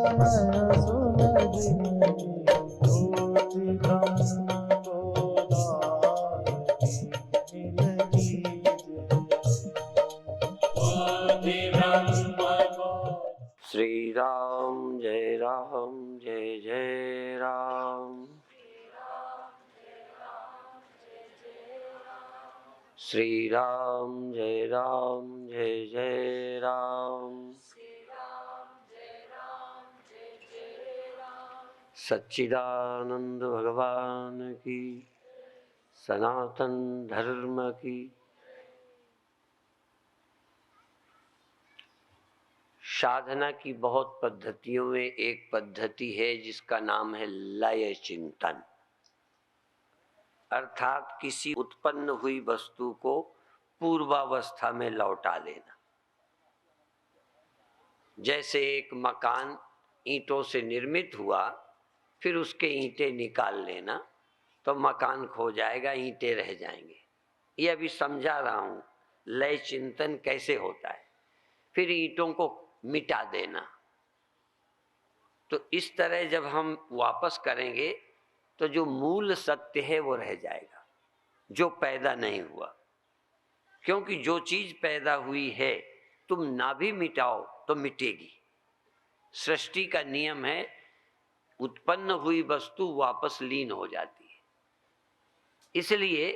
नयन सुलगिनी ज्योति ब्रह्म को दारती मिल कीजिए। ज्योति ब्रह्म को। श्री राम जय जय राम। श्री राम जय जय राम। सच्चिदानंद भगवान की, सनातन धर्म की। साधना की बहुत पद्धतियों में एक पद्धति है जिसका नाम है लय चिंतन, अर्थात किसी उत्पन्न हुई वस्तु को पूर्वावस्था में लौटा लेना। जैसे एक मकान ईंटों से निर्मित हुआ, फिर उसके ईंटें निकाल लेना तो मकान खो जाएगा, ईंटें रह जाएंगे। ये अभी समझा रहा हूं लय चिंतन कैसे होता है। फिर ईंटों को मिटा देना। तो इस तरह जब हम वापस करेंगे तो जो मूल सत्य है वो रह जाएगा, जो पैदा नहीं हुआ। क्योंकि जो चीज पैदा हुई है तुम ना भी मिटाओ तो मिटेगी। सृष्टि का नियम है, उत्पन्न हुई वस्तु वापस लीन हो जाती है। इसलिए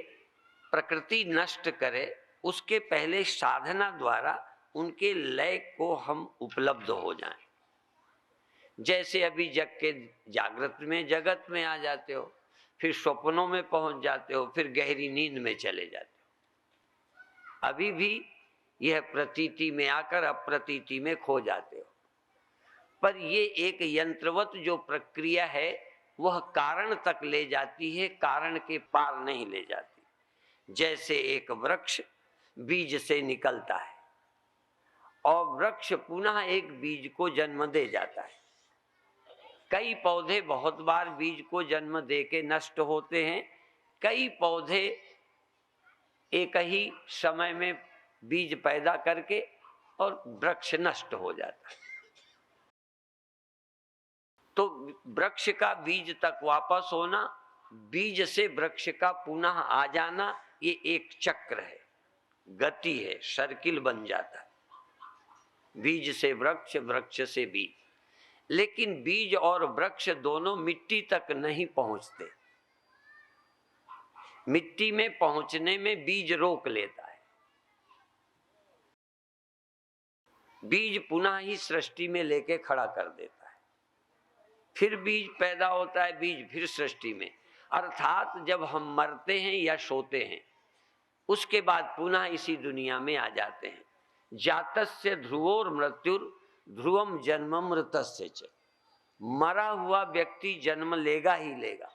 प्रकृति नष्ट करे उसके पहले साधना द्वारा उनके लय को हम उपलब्ध हो जाएं। जैसे अभी जग के जागृत में जगत में आ जाते हो, फिर स्वप्नों में पहुंच जाते हो, फिर गहरी नींद में चले जाते हो। अभी भी यह प्रतीति में आकर अप्रतीति में खो जाते हो। पर ये एक यंत्रवत जो प्रक्रिया है वह कारण तक ले जाती है, कारण के पार नहीं ले जाती। जैसे एक वृक्ष बीज से निकलता है और वृक्ष पुनः एक बीज को जन्म दे जाता है। कई पौधे बहुत बार बीज को जन्म देके नष्ट होते हैं, कई पौधे एक ही समय में बीज पैदा करके और वृक्ष नष्ट हो जाता है। तो वृक्ष का बीज तक वापस होना, बीज से वृक्ष का पुनः आ जाना, ये एक चक्र है, गति है, सर्किल बन जाता है। बीज से वृक्ष, वृक्ष से बीज। लेकिन बीज और वृक्ष दोनों मिट्टी तक नहीं पहुंचते। मिट्टी में पहुंचने में बीज रोक लेता है। बीज पुनः ही सृष्टि में लेके खड़ा कर देता है। फिर बीज पैदा होता है, बीज फिर सृष्टि में। अर्थात जब हम मरते हैं या सोते हैं उसके बाद पुनः इसी दुनिया में आ जाते हैं। जातस्य ध्रुवोर मृत्युर ध्रुवम जन्म मृतस्य च। मरा हुआ व्यक्ति जन्म लेगा ही लेगा,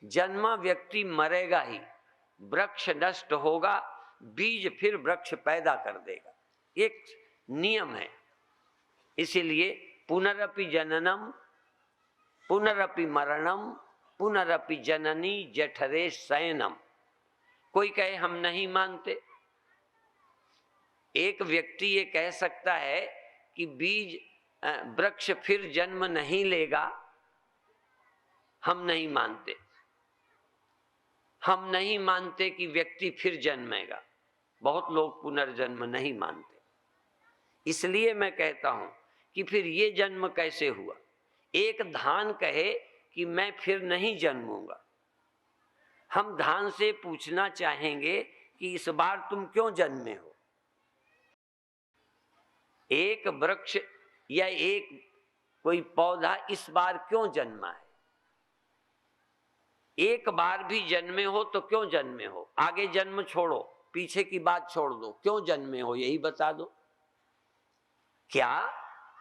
जन्मा व्यक्ति मरेगा ही। वृक्ष नष्ट होगा, बीज फिर वृक्ष पैदा कर देगा, एक नियम है। इसीलिए पुनरपि जननम पुनरपि मरणम पुनरपि जननी जठरे शयनम। कोई कहे हम नहीं मानते, एक व्यक्ति ये कह सकता है कि बीज वृक्ष फिर जन्म नहीं लेगा, हम नहीं मानते। हम नहीं मानते कि व्यक्ति फिर जन्मेगा। बहुत लोग पुनर्जन्म नहीं मानते। इसलिए मैं कहता हूं कि फिर ये जन्म कैसे हुआ। एक धान कहे कि मैं फिर नहीं जन्मूंगा, हम धान से पूछना चाहेंगे कि इस बार तुम क्यों जन्मे हो। एक वृक्ष या एक कोई पौधा इस बार क्यों जन्मा है। एक बार भी जन्मे हो तो क्यों जन्मे हो। आगे जन्म छोड़ो, पीछे की बात छोड़ दो, क्यों जन्मे हो यही बता दो। क्या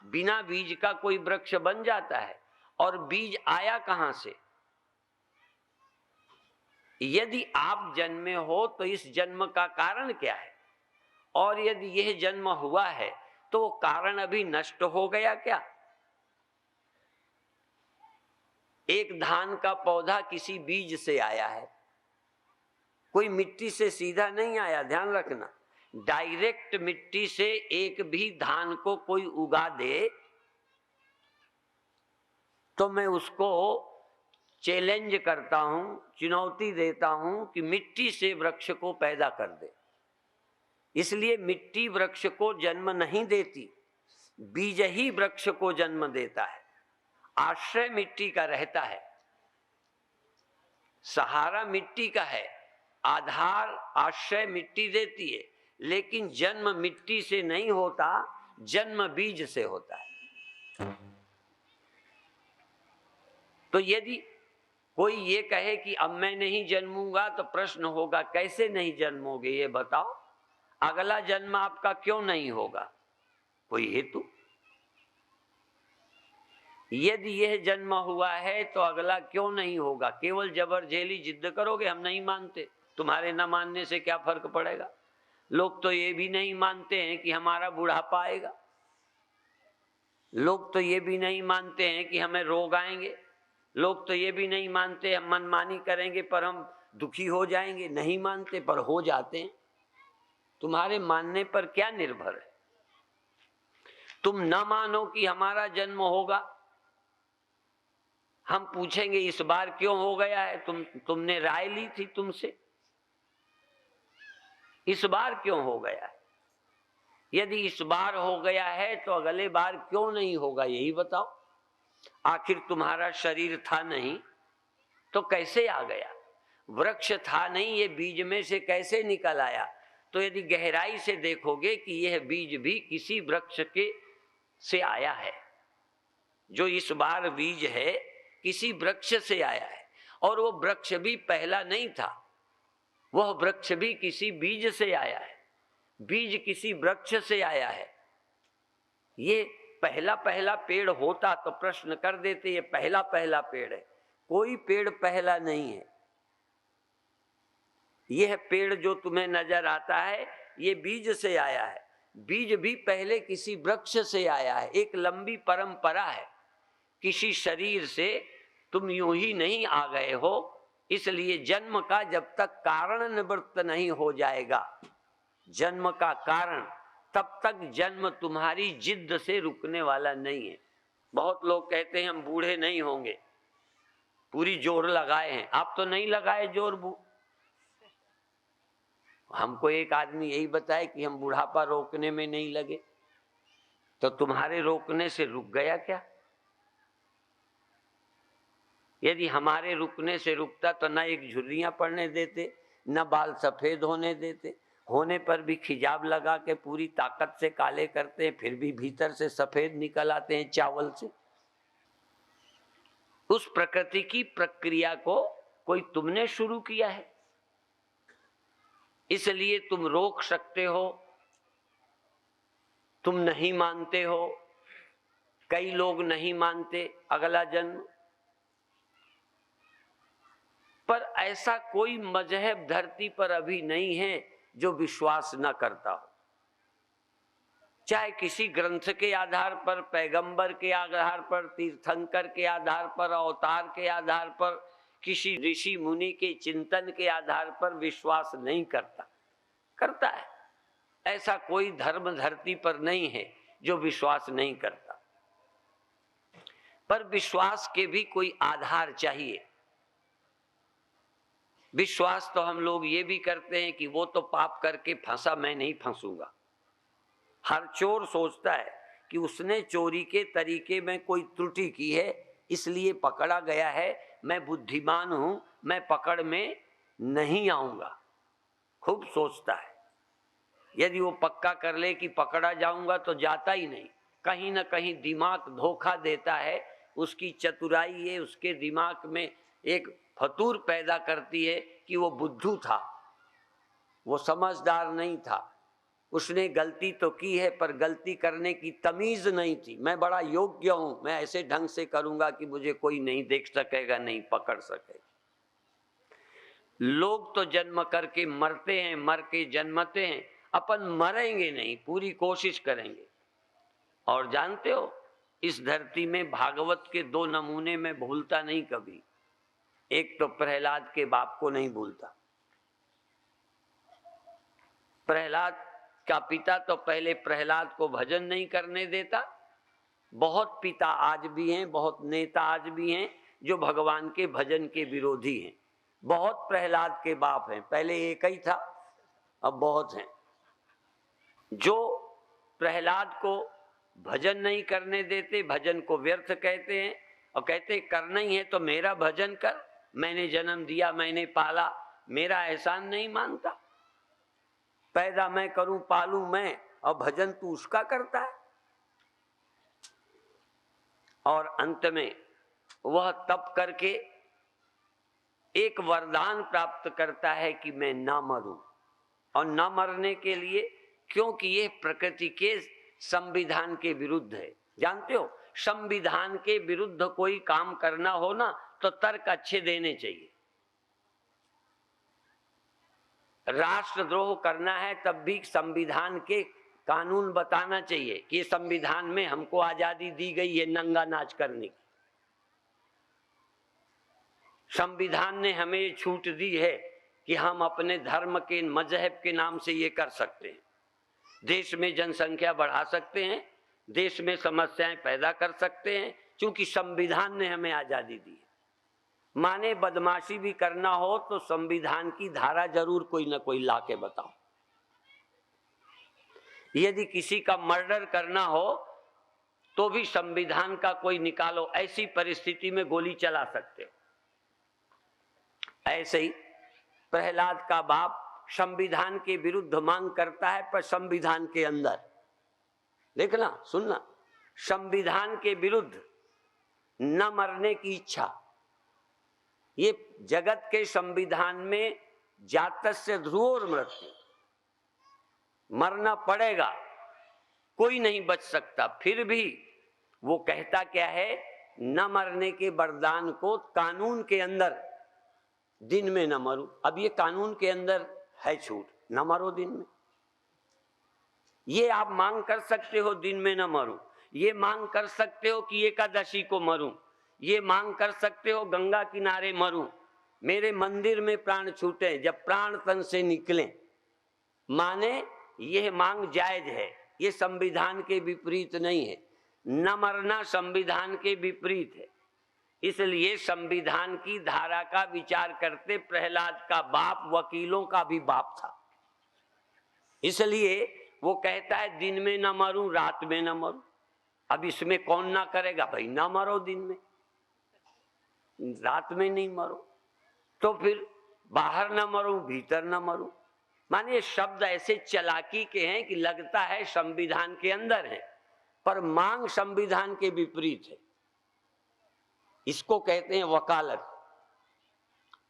बिना बीज का कोई वृक्ष बन जाता है? और बीज आया कहां से? यदि आप जन्मे हो तो इस जन्म का कारण क्या है? और यदि यह जन्म हुआ है तो वो कारण अभी नष्ट हो गया क्या? एक धान का पौधा किसी बीज से आया है, कोई मिट्टी से सीधा नहीं आया, ध्यान रखना। डायरेक्ट मिट्टी से एक भी धान को कोई उगा दे तो मैं उसको चैलेंज करता हूं, चुनौती देता हूं कि मिट्टी से वृक्ष को पैदा कर दे। इसलिए मिट्टी वृक्ष को जन्म नहीं देती, बीज ही वृक्ष को जन्म देता है। आश्रय मिट्टी का रहता है, सहारा मिट्टी का है, आधार आश्रय मिट्टी देती है, लेकिन जन्म मिट्टी से नहीं होता, जन्म बीज से होता है। तो यदि कोई ये कहे कि अब मैं नहीं जन्मूंगा, तो प्रश्न होगा कैसे नहीं जन्मोगे ये बताओ, अगला जन्म आपका क्यों नहीं होगा, कोई हेतु? यदि यह जन्म हुआ है तो अगला क्यों नहीं होगा? केवल जबरजेली जिद्द करोगे, हम नहीं मानते, तुम्हारे न मानने से क्या फर्क पड़ेगा? लोग तो ये भी नहीं मानते हैं कि हमारा बुढ़ापा आएगा, लोग तो ये भी नहीं मानते हैं कि हमें रोग आएंगे, लोग तो ये भी नहीं मानते हम मनमानी करेंगे पर हम दुखी हो जाएंगे, नहीं मानते पर हो जाते हैं। तुम्हारे मानने पर क्या निर्भर है? तुम न मानो कि हमारा जन्म होगा, हम पूछेंगे इस बार क्यों हो गया है, तुमने राय ली थी तुमसे, इस बार क्यों हो गया है? यदि इस बार हो गया है तो अगले बार क्यों नहीं होगा, यही बताओ। आखिर तुम्हारा शरीर था नहीं तो कैसे आ गया? वृक्ष था नहीं, ये बीज में से कैसे निकल आया? तो यदि गहराई से देखोगे कि यह बीज भी किसी वृक्ष के से आया है, जो इस बार बीज है किसी वृक्ष से आया है, और वो वृक्ष भी पहला नहीं था, वह वृक्ष भी किसी बीज से आया है, बीज किसी वृक्ष से आया है। ये पहला पहला पेड़ होता तो प्रश्न कर देते ये पहला पहला पेड़ है, कोई पेड़ पहला नहीं है। यह पेड़ जो तुम्हें नजर आता है ये बीज से आया है, बीज भी पहले किसी वृक्ष से आया है, एक लंबी परंपरा है। किसी शरीर से तुम यूं ही नहीं आ गए हो, इसलिए जन्म का जब तक कारण निवृत्त नहीं हो जाएगा, जन्म का कारण, तब तक जन्म तुम्हारी जिद्द से रुकने वाला नहीं है। बहुत लोग कहते हैं हम बूढ़े नहीं होंगे, पूरी जोर लगाए हैं, आप तो नहीं लगाए जोर। हमको एक आदमी यही बताए कि हम बुढ़ापा रोकने में नहीं लगे, तो तुम्हारे रोकने से रुक गया क्या? यदि हमारे रुकने से रुकता तो न एक झुर्रियां पड़ने देते, न बाल सफेद होने देते, होने पर भी खिजाब लगा के पूरी ताकत से काले करते हैं, फिर भी भीतर से सफेद निकल आते हैं चावल से। उस प्रकृति की प्रक्रिया को कोई तुमने शुरू किया है, इसलिए तुम रोक सकते हो, तुम नहीं मानते हो। कई लोग नहीं मानते अगला जन्म, पर ऐसा कोई मजहब धरती पर अभी नहीं है जो विश्वास न करता हो। चाहे किसी ग्रंथ के आधार पर, पैगंबर के आधार पर, तीर्थंकर के आधार पर, अवतार के आधार पर, किसी ऋषि मुनि के चिंतन के आधार पर विश्वास नहीं करता, करता है। ऐसा कोई धर्म धरती पर नहीं है जो विश्वास नहीं करता, पर विश्वास के भी कोई आधार चाहिए। विश्वास तो हम लोग ये भी करते हैं कि वो तो पाप करके फंसा, मैं नहीं फंसूंगा। हर चोर सोचता है कि उसने चोरी के तरीके में कोई त्रुटि की है, इसलिए पकड़ा गया है, मैं बुद्धिमान हूं, मैं पकड़ में नहीं आऊंगा। खूब सोचता है। यदि वो पक्का कर ले कि पकड़ा जाऊंगा तो जाता ही नहीं। कहीं ना कहीं दिमाग धोखा देता है, उसकी चतुराई ये उसके दिमाग में एक फतूर पैदा करती है कि वो बुद्धू था, वो समझदार नहीं था, उसने गलती तो की है पर गलती करने की तमीज नहीं थी। मैं बड़ा योग्य हूं, मैं ऐसे ढंग से करूंगा कि मुझे कोई नहीं देख सकेगा, नहीं पकड़ सकेगा। लोग तो जन्म करके मरते हैं, मर के जन्मते हैं, अपन मरेंगे नहीं, पूरी कोशिश करेंगे। और जानते हो, इस धरती में भागवत के दो नमूने में भूलता नहीं कभी। एक तो प्रहलाद के बाप को नहीं भूलता। प्रहलाद का पिता तो पहले प्रहलाद को भजन नहीं करने देता, बहुत पिता आज भी हैं, बहुत नेता आज भी हैं जो भगवान के भजन के विरोधी हैं। बहुत प्रहलाद के बाप हैं, पहले एक ही था, अब बहुत हैं जो प्रहलाद को भजन नहीं करने देते, भजन को व्यर्थ कहते हैं और कहते करना ही है तो मेरा भजन कर, मैंने जन्म दिया, मैंने पाला, मेरा एहसान नहीं मानता, पैदा मैं करूं पालूं मैं और भजन तू उसका करता है। और अंत में वह तप करके एक वरदान प्राप्त करता है कि मैं ना मरूं, और ना मरने के लिए, क्योंकि ये प्रकृति के संविधान के विरुद्ध है। जानते हो, संविधान के विरुद्ध कोई काम करना हो ना तो तर्क अच्छे देने चाहिए। राष्ट्रद्रोह करना है तब भी संविधान के कानून बताना चाहिए कि संविधान में हमको आजादी दी गई है नंगा नाच करने की, संविधान ने हमें ये छूट दी है कि हम अपने धर्म के मजहब के नाम से ये कर सकते हैं, देश में जनसंख्या बढ़ा सकते हैं, देश में समस्याएं पैदा कर सकते हैं, क्योंकि संविधान ने हमें आजादी दी है। माने बदमाशी भी करना हो तो संविधान की धारा जरूर कोई ना कोई ला के बताओ। यदि किसी का मर्डर करना हो तो भी संविधान का कोई निकालो, ऐसी परिस्थिति में गोली चला सकते हो। ऐसे ही प्रहलाद का बाप संविधान के विरुद्ध मांग करता है, पर संविधान के अंदर, देखना सुनना, संविधान के विरुद्ध न मरने की इच्छा। ये जगत के संविधान में जातस्य ध्रुवोर मृत्यु, मरना पड़ेगा, कोई नहीं बच सकता, फिर भी वो कहता क्या है, न मरने के वरदान को कानून के अंदर दिन में न मरूं। अब ये कानून के अंदर है छूट, न मरो दिन में। ये आप मांग कर सकते हो दिन में न मरूं, ये मांग कर सकते हो कि एकादशी को मरूं, ये मांग कर सकते हो गंगा किनारे मरूं, मेरे मंदिर में प्राण छूटे जब प्राण तन से निकले। माने यह मांग जायज है, ये संविधान के विपरीत नहीं है। न मरना संविधान के विपरीत है, इसलिए संविधान की धारा का विचार करते प्रहलाद का बाप वकीलों का भी बाप था, इसलिए वो कहता है दिन में न मरूं रात में न मरूं। अब इसमें कौन ना करेगा भाई, ना मरो दिन में, रात में नहीं मरो, तो फिर बाहर न मरूं भीतर न मरूं। माने शब्द ऐसे चालाकी के हैं कि लगता है संविधान के अंदर है, पर मांग संविधान के विपरीत है। इसको कहते हैं वकालत।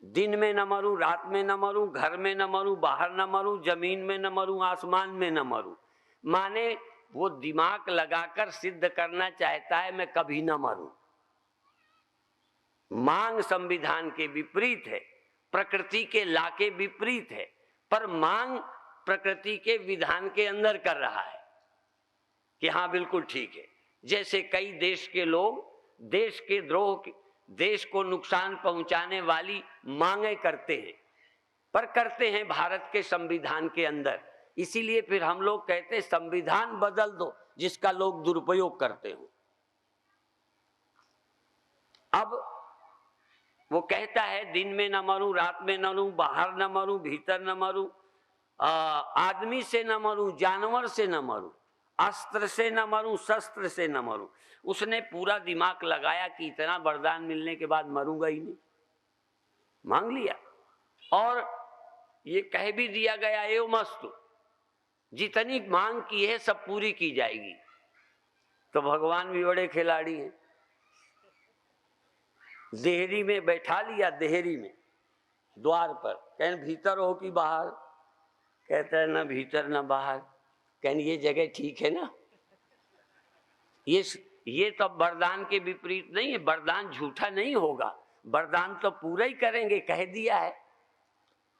दिन में न मरूं रात में न मरूं, घर में न मरूं बाहर न मरूं, जमीन में न मरूं आसमान में न मरूं। माने वो दिमाग लगाकर सिद्ध करना चाहता है मैं कभी न मरूं। मांग संविधान के विपरीत है, प्रकृति के ला के विपरीत है, पर मांग प्रकृति के विधान के अंदर कर रहा है कि हाँ बिल्कुल ठीक है। जैसे कई देश के लोग देश के द्रोह, देश को नुकसान पहुंचाने वाली मांगे करते हैं, पर करते हैं भारत के संविधान के अंदर। इसीलिए फिर हम लोग कहते हैं संविधान बदल दो जिसका लोग दुरुपयोग करते हो। अब वो कहता है दिन में न मरूं रात में न मरूं, बाहर न मरूं भीतर न मरूं, आदमी से न मरूं जानवर से न मरूं, अस्त्र से न मरूं शस्त्र से न मरूं। उसने पूरा दिमाग लगाया कि इतना वरदान मिलने के बाद मरूंगा ही नहीं, मांग लिया और ये कह भी दिया गया एवं मस्तु, जितनी मांग की है सब पूरी की जाएगी। तो भगवान भी बड़े खिलाड़ी हैं, देहरी में बैठा लिया, देहरी में द्वार पर, कहें भीतर हो कि बाहर, कहता है ना भीतर ना बाहर। कहें ये जगह ठीक है ना, ये तो वरदान के विपरीत नहीं है, वरदान झूठा नहीं होगा, वरदान तो पूरा ही करेंगे, कह दिया है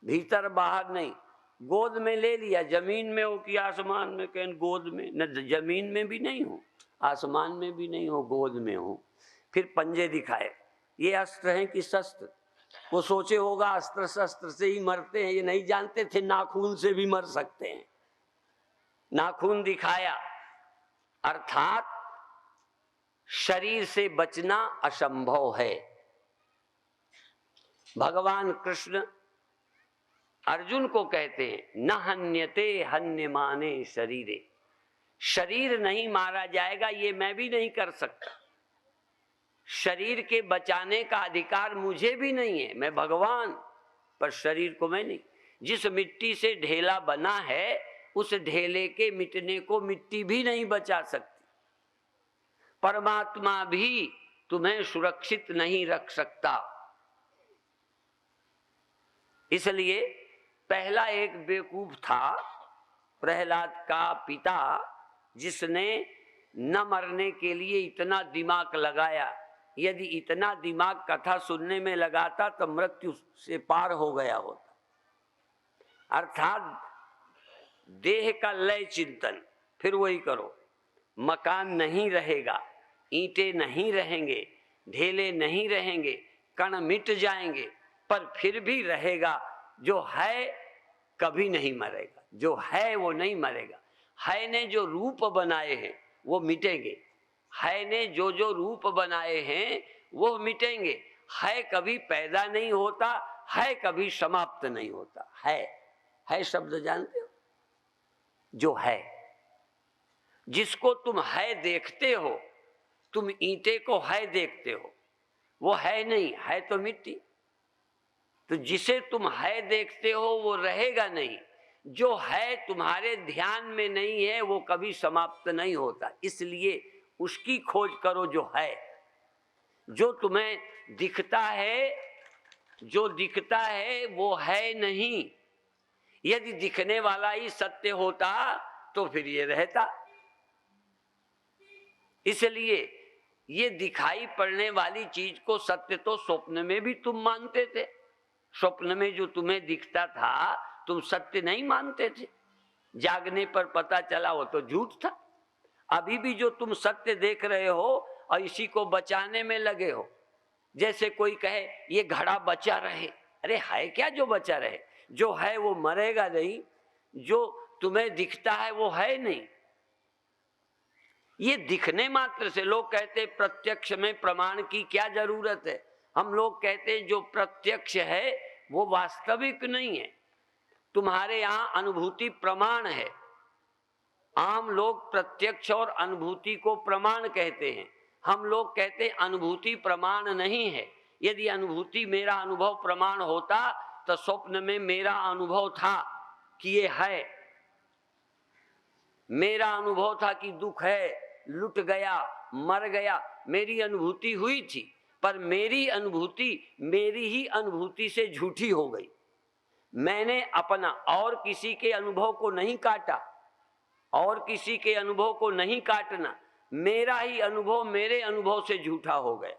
भीतर बाहर नहीं। गोद में ले लिया, जमीन में हो कि आसमान में, कहें गोद में, न जमीन में भी नहीं हो आसमान में भी नहीं हो, गोद में हो। फिर पंजे दिखाए, ये अस्त्र हैं कि शस्त्र। वो सोचे होगा अस्त्र शस्त्र से ही मरते हैं, ये नहीं जानते थे नाखून से भी मर सकते हैं। नाखून दिखाया, अर्थात शरीर से बचना असंभव है। भगवान कृष्ण अर्जुन को कहते हैं न हन्यते हन्यमाने शरीरे, शरीर नहीं मारा जाएगा ये मैं भी नहीं कर सकता। शरीर के बचाने का अधिकार मुझे भी नहीं है, मैं भगवान, पर शरीर को मैं नहीं। जिस मिट्टी से ढेला बना है उस ढेले के मिटने को मिट्टी भी नहीं बचा सकती। परमात्मा भी तुम्हें सुरक्षित नहीं रख सकता। इसलिए पहला एक बेवकूफ था प्रहलाद का पिता, जिसने न मरने के लिए इतना दिमाग लगाया। यदि इतना दिमाग कथा सुनने में लगाता तो मृत्यु से पार हो गया होता। अर्थात देह का लय चिंतन, फिर वही करो। मकान नहीं रहेगा, ईंटें नहीं रहेंगे, ढेले नहीं रहेंगे, कण मिट जाएंगे, पर फिर भी रहेगा। जो है कभी नहीं मरेगा, जो है वो नहीं मरेगा। है ने जो रूप बनाए हैं वो मिटेंगे, है ने जो जो रूप बनाए हैं वो मिटेंगे। है कभी पैदा नहीं होता, है कभी समाप्त नहीं होता। है शब्द जानते हो? जो है, जिसको तुम है देखते हो, तुम ईंटे को है देखते हो, वो है नहीं, है तो मिट्टी। तो जिसे तुम है देखते हो वो रहेगा नहीं। जो है तुम्हारे ध्यान में नहीं है वो कभी समाप्त नहीं होता। इसलिए उसकी खोज करो जो है। जो तुम्हें दिखता है, जो दिखता है वो है नहीं। यदि दिखने वाला ही सत्य होता तो फिर ये रहता। इसलिए ये दिखाई पड़ने वाली चीज को सत्य तो स्वप्न में भी तुम मानते थे। स्वप्न में जो तुम्हें दिखता था तुम सत्य नहीं मानते थे, जागने पर पता चला वो तो झूठ था। अभी भी जो तुम सत्य देख रहे हो और इसी को बचाने में लगे हो। जैसे कोई कहे ये घड़ा बचा रहे, अरे है क्या जो बचा रहे? जो है वो मरेगा नहीं, जो तुम्हें दिखता है वो है नहीं। ये दिखने मात्र से, लोग कहते प्रत्यक्ष में प्रमाण की क्या जरूरत है। हम लोग कहते हैं जो प्रत्यक्ष है वो वास्तविक नहीं है। तुम्हारे यहाँ अनुभूति प्रमाण है। आम लोग प्रत्यक्ष और अनुभूति को प्रमाण कहते हैं, हम लोग कहते हैं अनुभूति प्रमाण नहीं है। यदि अनुभूति मेरा अनुभव प्रमाण होता तो स्वप्न में मेरा अनुभव था कि ये है, मेरा अनुभव था कि दुख है, लुट गया, मर गया, मेरी अनुभूति हुई थी। पर मेरी अनुभूति मेरी ही अनुभूति से झूठी हो गई। मैंने अपना और किसी के अनुभव को नहीं काटा, और किसी के अनुभव को नहीं काटना। मेरा ही अनुभव मेरे अनुभव से झूठा हो गया।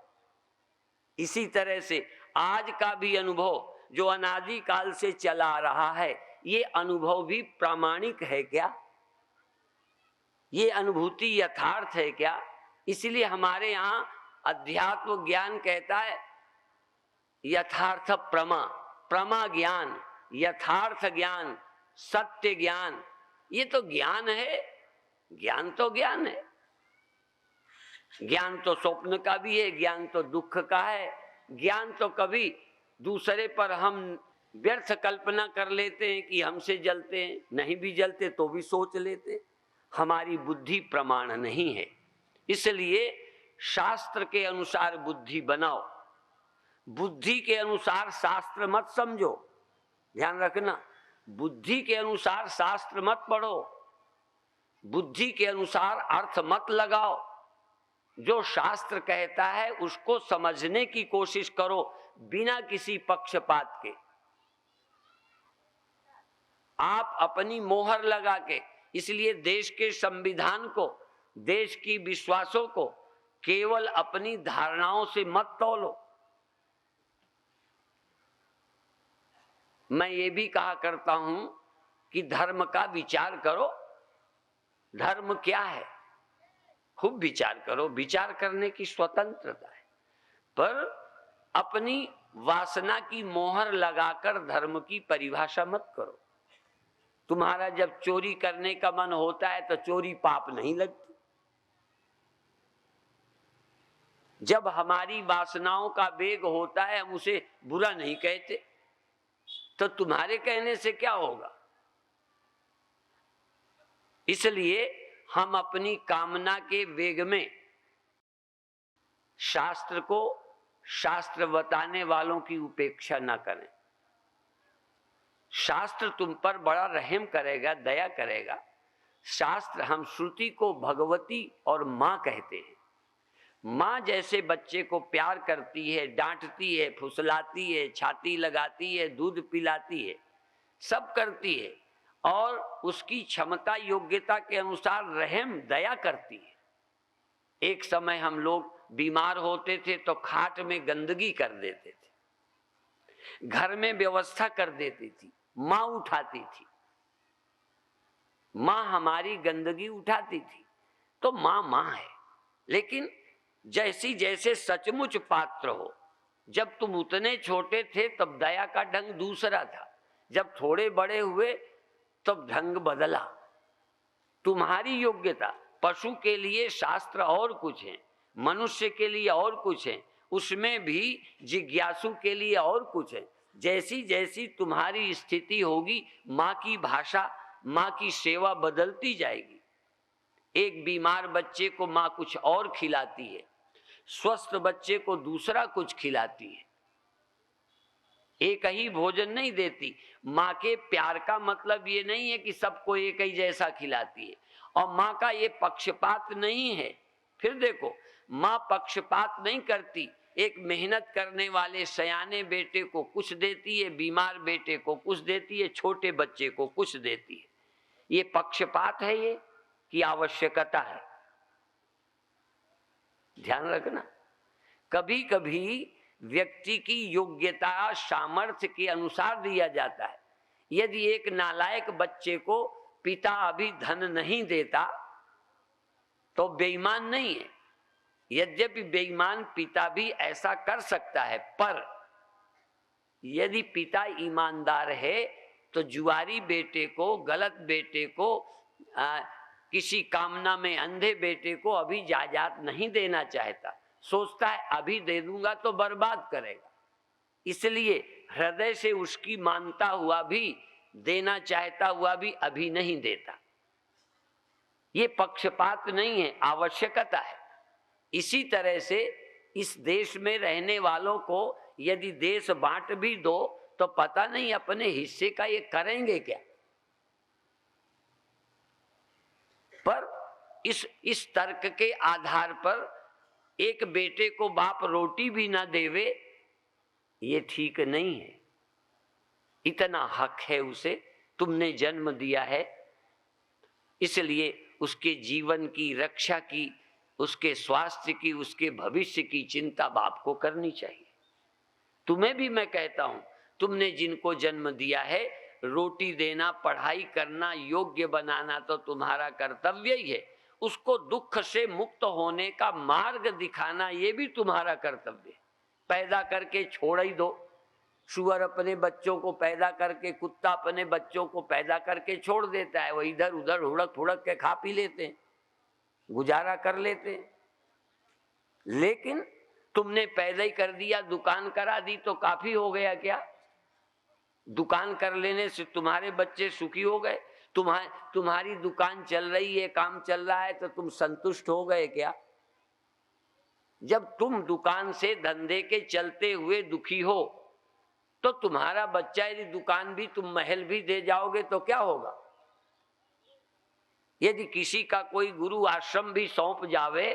इसी तरह से आज का भी अनुभव जो अनादि काल से चला आ रहा है, ये अनुभव भी प्रामाणिक है क्या? ये अनुभूति यथार्थ है क्या? इसलिए हमारे यहाँ अध्यात्म ज्ञान कहता है यथार्थ प्रमा, प्रमा ज्ञान, यथार्थ ज्ञान, सत्य ज्ञान। ये तो ज्ञान है, ज्ञान तो ज्ञान है। ज्ञान तो स्वप्न का भी है, ज्ञान तो दुख का है। ज्ञान तो कभी दूसरे पर हम व्यर्थ कल्पना कर लेते हैं कि हमसे जलते हैं, नहीं भी जलते तो भी सोच लेते हैं। हमारी बुद्धि प्रमाण नहीं है। इसलिए शास्त्र के अनुसार बुद्धि बनाओ, बुद्धि के अनुसार शास्त्र मत समझो। ध्यान रखना, बुद्धि के अनुसार शास्त्र मत पढ़ो, बुद्धि के अनुसार अर्थ मत लगाओ। जो शास्त्र कहता है उसको समझने की कोशिश करो बिना किसी पक्षपात के। आप अपनी मोहर लगा के, इसलिए देश के संविधान को, देश की विश्वासों को केवल अपनी धारणाओं से मत तौलो। मैं ये भी कहा करता हूं कि धर्म का विचार करो। धर्म क्या है खूब विचार करो, विचार करने की स्वतंत्रता है, पर अपनी वासना की मोहर लगाकर धर्म की परिभाषा मत करो। तुम्हारा जब चोरी करने का मन होता है तो चोरी पाप नहीं लगती। जब हमारी वासनाओं का वेग होता है हम उसे बुरा नहीं कहते, तो तुम्हारे कहने से क्या होगा। इसलिए हम अपनी कामना के वेग में शास्त्र को, शास्त्र बताने वालों की उपेक्षा न करें। शास्त्र तुम पर बड़ा रहम करेगा, दया करेगा। शास्त्र, हम श्रुति को भगवती और माँ कहते हैं। माँ जैसे बच्चे को प्यार करती है, डांटती है, फुसलाती है, छाती लगाती है, दूध पिलाती है, सब करती है, और उसकी क्षमता योग्यता के अनुसार रहम दया करती है। एक समय हम लोग बीमार होते थे तो खाट में गंदगी कर देते थे, घर में व्यवस्था कर देती थी, माँ उठाती थी। माँ हमारी गंदगी उठाती थी, तो माँ माँ है। लेकिन जैसी जैसे सचमुच पात्र हो, जब तुम उतने छोटे थे तब दया का ढंग दूसरा था, जब थोड़े बड़े हुए तब ढंग बदला। तुम्हारी योग्यता, पशु के लिए शास्त्र और कुछ है, मनुष्य के लिए और कुछ है, उसमें भी जिज्ञासु के लिए और कुछ है। जैसी जैसी तुम्हारी स्थिति होगी, माँ की भाषा, माँ की सेवा बदलती जाएगी। एक बीमार बच्चे को माँ कुछ और खिलाती है, स्वस्थ बच्चे को दूसरा कुछ खिलाती है, एक ही भोजन नहीं देती। माँ के प्यार का मतलब ये नहीं है कि सबको एक ही जैसा खिलाती है, और माँ का ये पक्षपात नहीं है। फिर देखो, माँ पक्षपात नहीं करती। एक मेहनत करने वाले सयाने बेटे को कुछ देती है, बीमार बेटे को कुछ देती है, छोटे बच्चे को कुछ देती है। ये पक्षपात है ये कि आवश्यकता है? ध्यान रखना। कभी कभी व्यक्ति की योग्यता सामर्थ्य के अनुसार दिया जाता है। यदि एक नालायक बच्चे को पिता अभी धन नहीं देता तो बेईमान नहीं है। यद्यपि बेईमान पिता भी ऐसा कर सकता है, पर यदि पिता ईमानदार है तो जुआरी बेटे को, गलत बेटे को, किसी कामना में अंधे बेटे को अभी जायदाद नहीं देना चाहता। सोचता है अभी दे दूंगा तो बर्बाद करेगा, इसलिए हृदय से उसकी मानता हुआ भी, देना चाहता हुआ भी अभी नहीं देता। ये पक्षपात नहीं है, आवश्यकता है। इसी तरह से इस देश में रहने वालों को यदि देश बांट भी दो तो पता नहीं अपने हिस्से का ये करेंगे क्या। पर इस तर्क के आधार पर एक बेटे को बाप रोटी भी ना देवे, ये ठीक नहीं है। इतना हक है उसे, तुमने जन्म दिया है, इसलिए उसके जीवन की रक्षा की, उसके स्वास्थ्य की, उसके भविष्य की चिंता बाप को करनी चाहिए। तुम्हें भी मैं कहता हूं, तुमने जिनको जन्म दिया है, रोटी देना, पढ़ाई करना, योग्य बनाना तो तुम्हारा कर्तव्य ही है। उसको दुख से मुक्त होने का मार्ग दिखाना ये भी तुम्हारा कर्तव्य है। पैदा करके छोड़ ही दो। सुअर अपने बच्चों को पैदा करके, कुत्ता अपने बच्चों को पैदा करके छोड़ देता है, वो इधर उधर हुड़क फुड़क के खा पी लेते हैं, गुजारा कर लेते हैं। लेकिन तुमने पैदा ही कर दिया, दुकान करा दी तो काफी हो गया क्या? दुकान कर लेने से तुम्हारे बच्चे सुखी हो गए? तुम्हारी दुकान चल रही है, काम चल रहा है, तो तुम संतुष्ट हो गए क्या? जब तुम दुकान से, धंधे के चलते हुए दुखी हो, तो तुम्हारा बच्चा यदि दुकान भी, तुम महल भी दे जाओगे तो क्या होगा? यदि किसी का कोई गुरु आश्रम भी सौंप जावे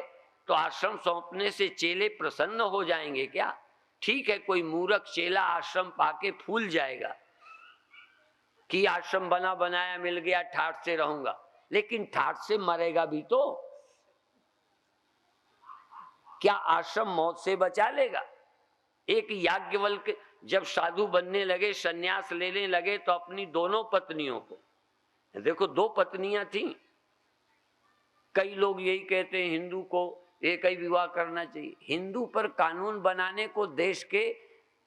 तो आश्रम सौंपने से चेले प्रसन्न हो जाएंगे क्या? ठीक है, कोई मूर्ख चेला आश्रम पाके फूल जाएगा कि आश्रम बना बनाया मिल गया, ठाठ से रहूंगा, लेकिन ठाठ से मरेगा भी तो। क्या आश्रम मौत से बचा लेगा? एक याज्ञवल्क्य जब साधु बनने लगे, सन्यास लेने लगे, तो अपनी दोनों पत्नियों को, देखो 2 पत्नियां थीं। कई लोग यही कहते हैं हिंदू को एक ही विवाह करना चाहिए। हिंदू पर कानून बनाने को देश के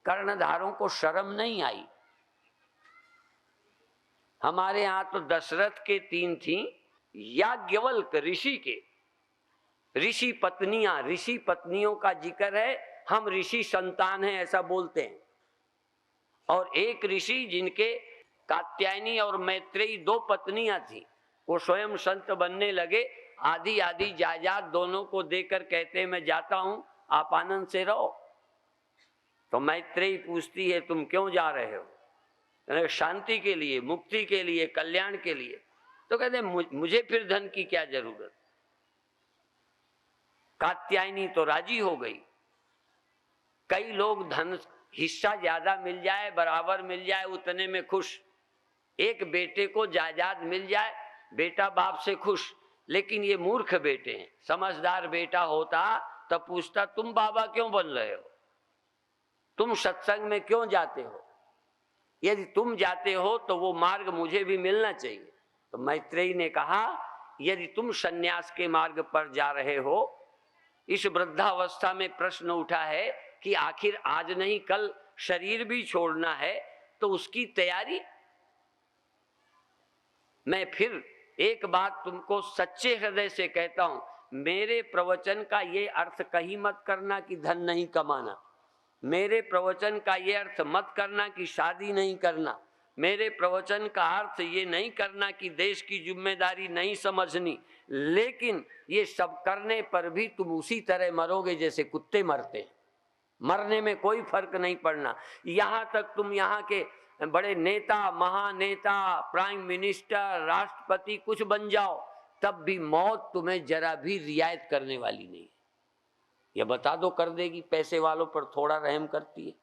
कर्णधारों को शर्म नहीं आई। हमारे यहाँ तो दशरथ के 3 थीं, याज्ञवल्क्य ऋषि के, ऋषि पत्नियों का जिक्र है, हम ऋषि संतान हैं ऐसा बोलते हैं। और एक ऋषि जिनके कात्यायनी और मैत्रेयी 2 पत्नियां थी, वो स्वयं संत बनने लगे, आधी आधी जायदाद दोनों को देकर कहते मैं जाता हूं, आप आनंद से रहो। तो मैत्रेयी पूछती है तुम क्यों जा रहे हो? शांति के लिए, मुक्ति के लिए, कल्याण के लिए। तो कहते मुझे फिर धन की क्या जरूरत। कात्यायनी तो राजी हो गई। कई लोग धन हिस्सा ज्यादा मिल जाए, बराबर मिल जाए, उतने में खुश। एक बेटे को जायदाद मिल जाए, बेटा बाप से खुश। लेकिन ये मूर्ख बेटे हैं। समझदार बेटा होता तब पूछता तुम बाबा क्यों बन रहे हो, तुम सत्संग में क्यों जाते हो, यदि तुम जाते हो तो वो मार्ग मुझे भी मिलना चाहिए। तो मैत्रेयी ने कहा यदि तुम सन्यास के मार्ग पर जा रहे हो, इस वृद्धावस्था में प्रश्न उठा है कि आखिर आज नहीं कल शरीर भी छोड़ना है, तो उसकी तैयारी। मैं फिर एक बात तुमको सच्चे हृदय से कहता हूं, मेरे प्रवचन का ये अर्थ कहीं मत करना कि धन नहीं कमाना, मेरे प्रवचन का ये अर्थ मत करना कि शादी नहीं करना, मेरे प्रवचन का अर्थ ये नहीं करना कि देश की जिम्मेदारी नहीं समझनी। लेकिन ये सब करने पर भी तुम उसी तरह मरोगे जैसे कुत्ते मरते हैं। मरने में कोई फर्क नहीं पड़ना। यहाँ तक तुम यहाँ के बड़े नेता, महानेता, प्राइम मिनिस्टर, राष्ट्रपति कुछ बन जाओ, तब भी मौत तुम्हें जरा भी रियायत करने वाली नहीं। ये बता दो कर देगी, पैसे वालों पर थोड़ा रहम करती है।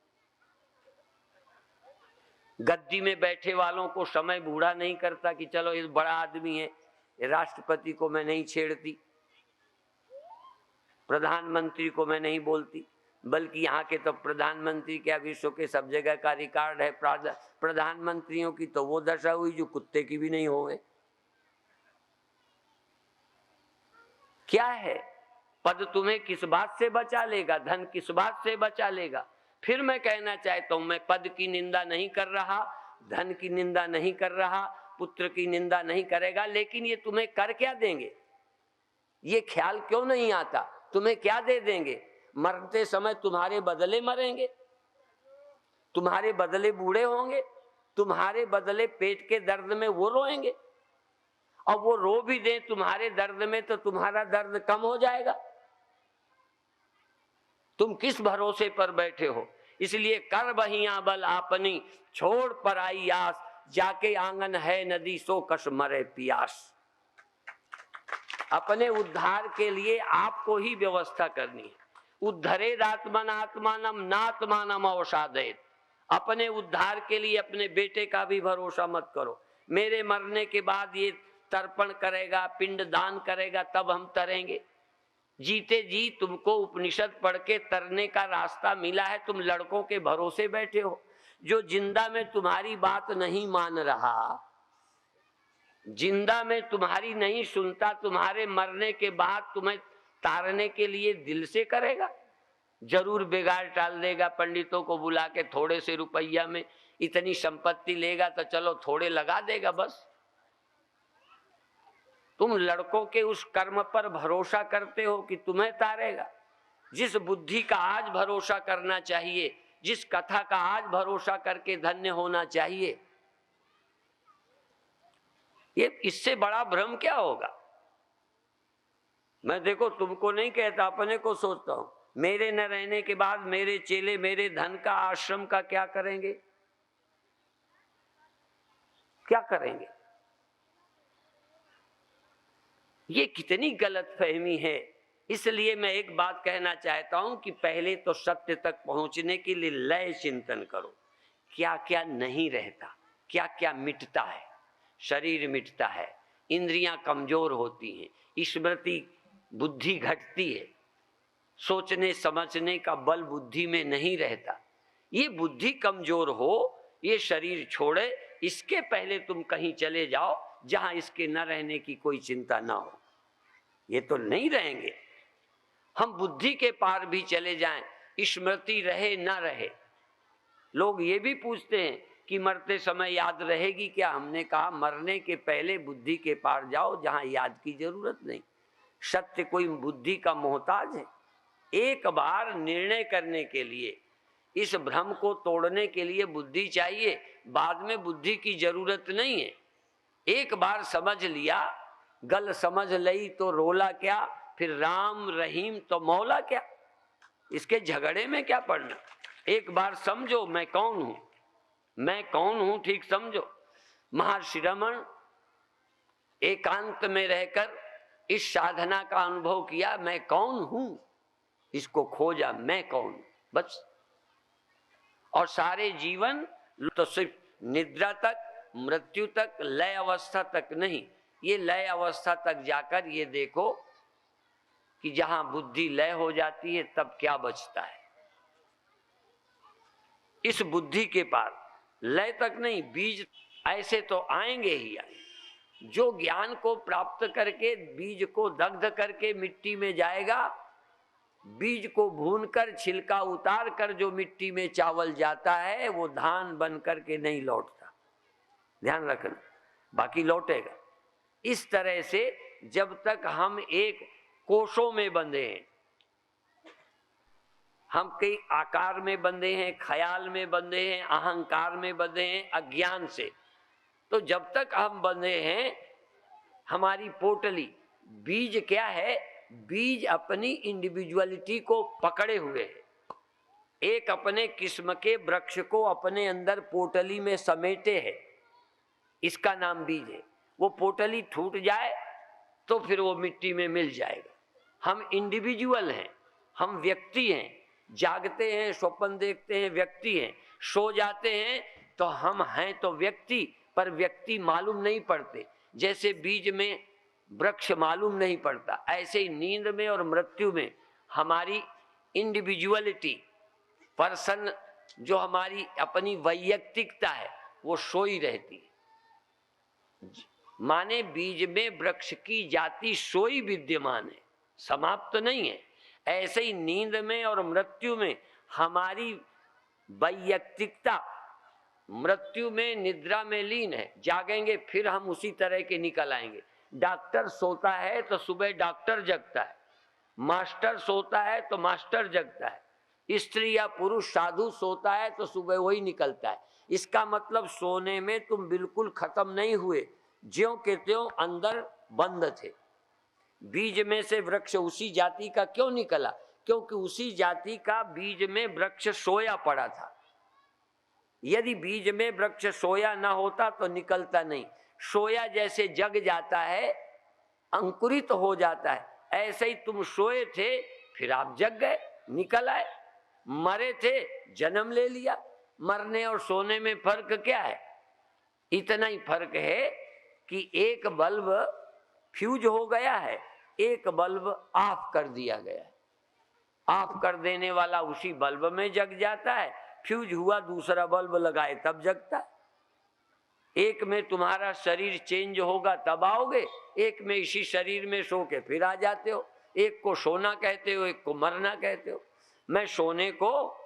गद्दी में बैठे वालों को समय बूढ़ा नहीं करता कि चलो ये बड़ा आदमी है, राष्ट्रपति को मैं नहीं छेड़ती, प्रधानमंत्री को मैं नहीं बोलती। बल्कि यहाँ के तो प्रधानमंत्री क्या विश्व के सब जगह का रिकॉर्ड है। प्रधानमंत्रियों की तो वो दशा हुई जो कुत्ते की भी नहीं होवे। क्या है, पद तुम्हें किस बात से बचा लेगा, धन किस बात से बचा लेगा। फिर मैं कहना चाहता हूं, मैं पद की निंदा नहीं कर रहा, धन की निंदा नहीं कर रहा, पुत्र की निंदा नहीं करेगा, लेकिन ये तुम्हें कर क्या देंगे, ये ख्याल क्यों नहीं आता। तुम्हें क्या दे देंगे? मरते समय तुम्हारे बदले मरेंगे, तुम्हारे बदले बूढ़े होंगे, तुम्हारे बदले पेट के दर्द में वो रोएंगे, और वो रो भी दे तुम्हारे दर्द में तो तुम्हारा दर्द कम हो जाएगा। तुम किस भरोसे पर बैठे हो? इसलिए कर बहिया बल आपनी, छोड़ पर आई आस, जाके आंगन है नदी सो कश मरे पियास। अपने उद्धार के लिए आपको ही व्यवस्था करनी है। उद्धरेद आत्मन आत्मानम नात्मानम अवसादेत। अपने उद्धार के लिए अपने बेटे का भी भरोसा मत करो। मेरे मरने के बाद ये तर्पण करेगा, पिंड दान करेगा, तब हम तरेंगे। जीते जी तुमको उपनिषद पढ़ के तरने का रास्ता मिला है, तुम लड़कों के भरोसे बैठे हो। जो जिंदा में तुम्हारी बात नहीं मान रहा, जिंदा में तुम्हारी नहीं सुनता, तुम्हारे मरने के बाद तुम्हें तारने के लिए दिल से करेगा। जरूर बिगाड़ टाल देगा, पंडितों को बुला के थोड़े से रुपया में इतनी संपत्ति लेगा तो चलो थोड़े लगा देगा बस। तुम लड़कों के उस कर्म पर भरोसा करते हो कि तुम्हें तारेगा। जिस बुद्धि का आज भरोसा करना चाहिए, जिस कथा का आज भरोसा करके धन्य होना चाहिए, ये इससे बड़ा भ्रम क्या होगा। मैं देखो तुमको नहीं कहता, अपने को सोचता हूं, मेरे न रहने के बाद मेरे चेले मेरे धन का, आश्रम का क्या करेंगे, क्या करेंगे। ये कितनी गलत फहमी है। इसलिए मैं एक बात कहना चाहता हूं कि पहले तो सत्य तक पहुंचने के लिए लय चिंतन करो। क्या क्या नहीं रहता, क्या क्या मिटता है। शरीर मिटता है, इंद्रियां कमजोर होती हैं, स्मृति बुद्धि घटती है, सोचने समझने का बल बुद्धि में नहीं रहता। ये बुद्धि कमजोर हो, ये शरीर छोड़े, इसके पहले तुम कहीं चले जाओ जहां इसके न रहने की कोई चिंता ना हो। ये तो नहीं रहेंगे। हम बुद्धि के पार भी चले जाएं, स्मृति रहे ना रहे। लोग ये भी पूछते हैं कि मरते समय याद रहेगी क्या। हमने कहा मरने के पहले बुद्धि के पार जाओ जहां याद की जरूरत नहीं। सत्य कोई बुद्धि का मोहताज है। एक बार निर्णय करने के लिए, इस भ्रम को तोड़ने के लिए बुद्धि चाहिए, बाद में बुद्धि की जरूरत नहीं है। एक बार समझ लिया, गल समझ लई तो रोला क्या, फिर राम रहीम तो मौला क्या, इसके झगड़े में क्या पड़ना। एक बार समझो मैं कौन हूं, मैं कौन हूं, ठीक समझो। महर्षि रमन एकांत में रहकर इस साधना का अनुभव किया, मैं कौन हूं, इसको खोजा, मैं कौन हूं, बस। और सारे जीवन तो सिर्फ निद्रा तक, मृत्यु तक, लय अवस्था तक नहीं, ये लय अवस्था तक जाकर ये देखो कि जहां बुद्धि लय हो जाती है तब क्या बचता है। इस बुद्धि के पार लय तक नहीं, बीज ऐसे तो आएंगे ही आएंगे। जो ज्ञान को प्राप्त करके बीज को दग्ध करके मिट्टी में जाएगा, बीज को भूनकर छिलका उतार कर जो मिट्टी में चावल जाता है वो धान बन करके नहीं लौटता, ध्यान रखना, बाकी लौटेगा। इस तरह से जब तक हम एक कोशों में बंधे हैं, हम कई आकार में बंधे हैं, ख्याल में बंधे हैं, अहंकार में बंधे हैं, अज्ञान से, तो जब तक हम बंधे हैं हमारी पोटली, बीज क्या है, बीज अपनी इंडिविजुअलिटी को पकड़े हुए है, एक अपने किस्म के वृक्ष को अपने अंदर पोटली में समेटे है, इसका नाम बीज है। वो पोटली टूट जाए तो फिर वो मिट्टी में मिल जाएगा। हम इंडिविजुअल हैं, हम व्यक्ति हैं, जागते हैं, स्वप्न देखते हैं, व्यक्ति हैं, सो जाते हैं तो हम हैं तो व्यक्ति, पर व्यक्ति मालूम नहीं पड़ते। जैसे बीज में वृक्ष मालूम नहीं पड़ता, ऐसे ही नींद में और मृत्यु में हमारी इंडिविजुअलिटी, पर्सन, जो हमारी अपनी वैयक्तिकता है वो सोई रहती है। माने बीज में वृक्ष की जाति सोई विद्यमान है, समाप्त नहीं है। ऐसे ही नींद में और मृत्यु में हमारी वैयक्तिकता मृत्यु में, निद्रा में लीन है। जागेंगे फिर हम उसी तरह के निकल आएंगे। डॉक्टर सोता है तो सुबह डॉक्टर जगता है, मास्टर सोता है तो मास्टर जगता है, स्त्री या पुरुष साधु सोता है तो सुबह वही निकलता है। इसका मतलब सोने में तुम बिल्कुल खत्म नहीं हुए, ज्यों के त्यों अंदर बंद थे। बीज में से वृक्ष उसी जाति का क्यों निकला? क्योंकि उसी जाति का बीज में वृक्ष सोया पड़ा था। यदि बीज में वृक्ष सोया ना होता तो निकलता नहीं। सोया जैसे जग जाता है, अंकुरित हो जाता है, ऐसे ही तुम सोए थे फिर आप जग गए, निकल आए। मरे थे, जन्म ले लिया। मरने और सोने में फर्क क्या है? इतना ही फर्क है कि एक बल्ब फ्यूज हो गया है, एक बल्ब ऑफ कर दिया गया है। ऑफ कर देने वाला उसी बल्ब में जग जाता है, फ्यूज हुआ दूसरा बल्ब लगाए तब जगता है। एक में तुम्हारा शरीर चेंज होगा तब आओगे, एक में इसी शरीर में सो के फिर आ जाते हो। एक को सोना कहते हो, एक को मरना कहते हो। मैं सोने को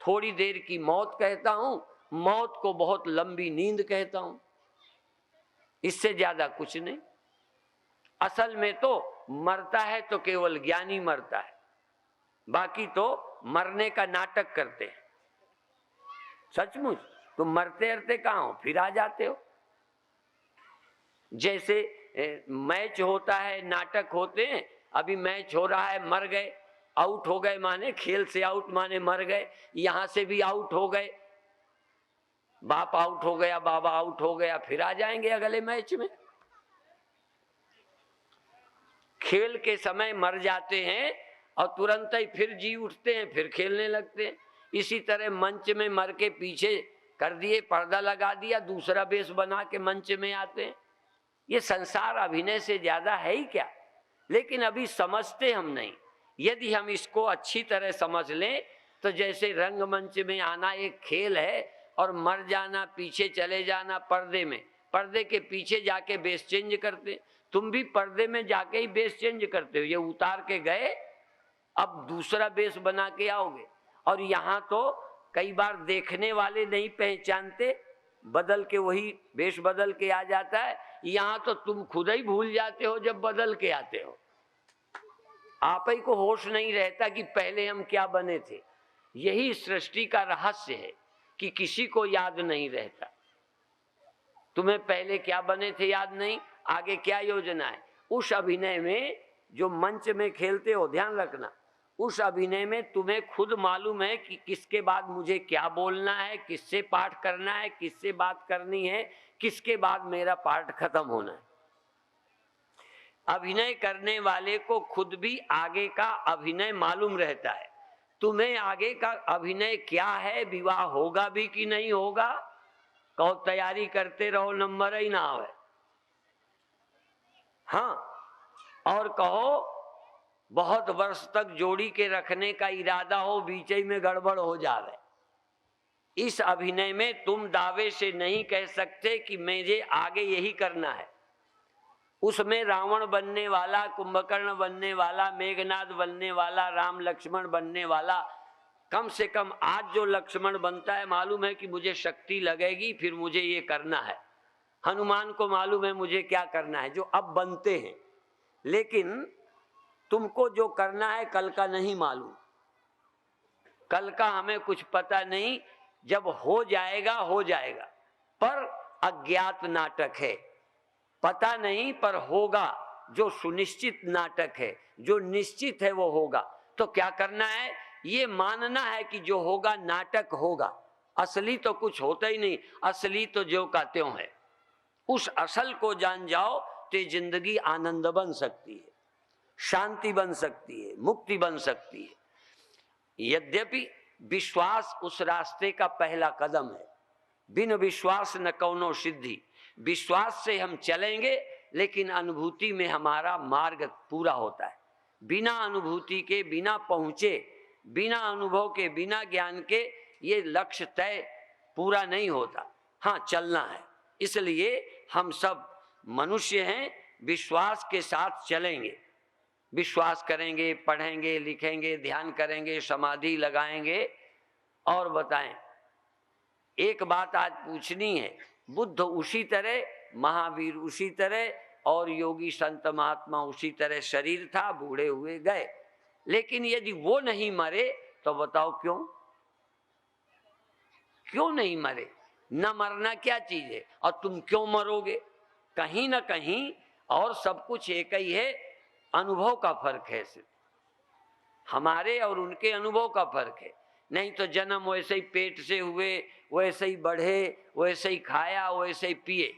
थोड़ी देर की मौत कहता हूं, मौत को बहुत लंबी नींद कहता हूं, इससे ज्यादा कुछ नहीं। असल में तो मरता है तो केवल ज्ञानी मरता है, बाकी तो मरने का नाटक करते हैं। सचमुच तुम मरते मरते कहाँ हो, फिर आ जाते हो। जैसे मैच होता है, नाटक होते हैं, अभी मैच हो रहा है, मर गए, आउट हो गए माने खेल से आउट माने मर गए, यहां से भी आउट हो गए, बाप आउट हो गया, बाबा आउट हो गया, फिर आ जाएंगे अगले मैच में। खेल के समय मर जाते हैं और तुरंत ही फिर जी उठते हैं, फिर खेलने लगते हैं। इसी तरह मंच में मर के पीछे कर दिए, पर्दा लगा दिया, दूसरा बेस बना के मंच में आते हैं। ये संसार अभिनय से ज्यादा है ही क्या? लेकिन अभी समझते हम नहीं। यदि हम इसको अच्छी तरह समझ लें तो जैसे रंगमंच में आना एक खेल है और मर जाना, पीछे चले जाना पर्दे में, पर्दे के पीछे जाके बेस चेंज करते। तुम भी पर्दे में जाके ही बेस चेंज करते हो। ये उतार के गए, अब दूसरा बेस बना के आओगे। और यहाँ तो कई बार देखने वाले नहीं पहचानते, बदल के वही बेस बदल के आ जाता है। यहाँ तो तुम खुद ही भूल जाते हो जब बदल के आते हो। आप ही को होश नहीं रहता कि पहले हम क्या बने थे। यही सृष्टि का रहस्य है कि किसी को याद नहीं रहता। तुम्हें पहले क्या बने थे याद नहीं, आगे क्या योजना है। उस अभिनय में जो मंच में खेलते हो, ध्यान रखना, उस अभिनय में तुम्हें खुद मालूम है कि किसके बाद मुझे क्या बोलना है, किससे पाठ करना है, किससे बात करनी है, किसके बाद मेरा पाठ खत्म होना है। अभिनय करने वाले को खुद भी आगे का अभिनय मालूम रहता है। तुम्हें आगे का अभिनय क्या है, विवाह होगा भी कि नहीं होगा, कहो तैयारी करते रहो, नंबर ही ना आवे। हाँ, और कहो बहुत वर्ष तक जोड़ी के रखने का इरादा हो, बीच ही में गड़बड़ हो जावे। इस अभिनय में तुम दावे से नहीं कह सकते कि मुझे आगे यही करना है। उसमें रावण बनने वाला, कुंभकर्ण बनने वाला, मेघनाद बनने वाला, राम लक्ष्मण बनने वाला, कम से कम आज जो लक्ष्मण बनता है मालूम है कि मुझे शक्ति लगेगी, फिर मुझे ये करना है। हनुमान को मालूम है मुझे क्या करना है, जो अब बनते हैं। लेकिन तुमको जो करना है कल का नहीं मालूम, कल का हमें कुछ पता नहीं। जब हो जाएगा हो जाएगा, पर अज्ञात नाटक है, पता नहीं पर होगा। जो सुनिश्चित नाटक है, जो निश्चित है वो होगा। तो क्या करना है, ये मानना है कि जो होगा नाटक होगा, असली तो कुछ होता ही नहीं, असली तो जो का त्यों है। उस असल को जान जाओ तो जिंदगी आनंद बन सकती है, शांति बन सकती है, मुक्ति बन सकती है। यद्यपि विश्वास उस रास्ते का पहला कदम है। बिन विश्वास न कौनो सिद्धि। विश्वास से हम चलेंगे लेकिन अनुभूति में हमारा मार्ग पूरा होता है। बिना अनुभूति के, बिना पहुंचे, बिना अनुभव के, बिना ज्ञान के ये लक्ष्य तय पूरा नहीं होता। हाँ, चलना है। इसलिए हम सब मनुष्य हैं, विश्वास के साथ चलेंगे। विश्वास करेंगे, पढ़ेंगे, लिखेंगे, ध्यान करेंगे, समाधि लगाएंगे। और बताएं, एक बात आज पूछनी है। बुद्ध उसी तरह, महावीर उसी तरह, और योगी संत महात्मा उसी तरह शरीर था, बूढ़े हुए गए। लेकिन यदि वो नहीं मरे तो बताओ क्यों? क्यों नहीं मरे? न मरना क्या चीज है, और तुम क्यों मरोगे? कहीं ना कहीं और सब कुछ एक ही है, अनुभव का फर्क है। सिर्फ हमारे और उनके अनुभव का फर्क है। नहीं तो जन्म वैसे ही पेट से हुए, वैसे ही बढ़े, वैसे ही खाया, वैसे ही पिए।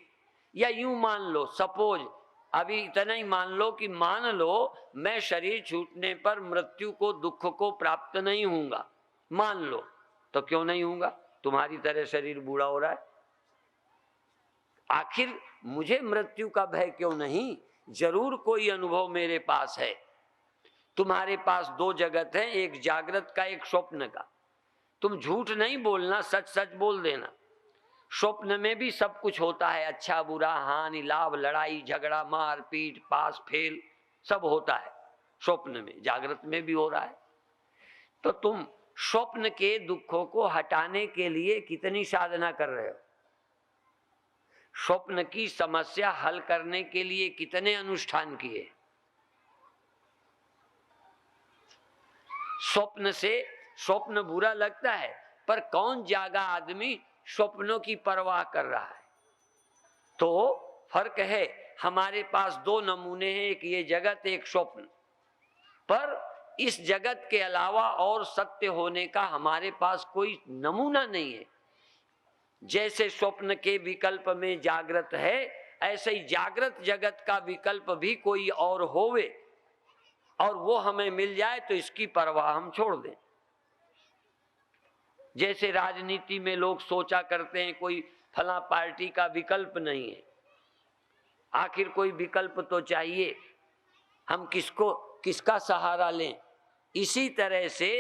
या यूं मान लो, सपोज अभी इतना ही मान लो कि मान लो मैं शरीर छूटने पर मृत्यु को, दुख को प्राप्त नहीं हूंगा। मान लो, तो क्यों नहीं हूंगा? तुम्हारी तरह शरीर बूढ़ा हो रहा है। आखिर मुझे मृत्यु का भय क्यों नहीं? जरूर कोई अनुभव मेरे पास है। तुम्हारे पास दो जगत है, एक जागृत का, एक स्वप्न का। तुम झूठ नहीं बोलना, सच सच बोल देना। स्वप्न में भी सब कुछ होता है, अच्छा बुरा, हानि लाभ, लड़ाई झगड़ा, मार पीट, पास फेल, सब होता है स्वप्न में। जागृत में भी हो रहा है। तो तुम स्वप्न के दुखों को हटाने के लिए कितनी साधना कर रहे हो? स्वप्न की समस्या हल करने के लिए कितने अनुष्ठान किए? स्वप्न से, स्वप्न बुरा लगता है, पर कौन जागा आदमी स्वप्नों की परवाह कर रहा है? तो फर्क है। हमारे पास दो नमूने हैं, एक ये जगत, एक स्वप्न। पर इस जगत के अलावा और सत्य होने का हमारे पास कोई नमूना नहीं है। जैसे स्वप्न के विकल्प में जागृत है, ऐसे ही जागृत जगत का विकल्प भी कोई और होवे, और वो हमें मिल जाए तो इसकी परवाह हम छोड़ दें। जैसे राजनीति में लोग सोचा करते हैं कोई फला पार्टी का विकल्प नहीं है। आखिर कोई विकल्प तो चाहिए, हम किसका सहारा लें? इसी तरह से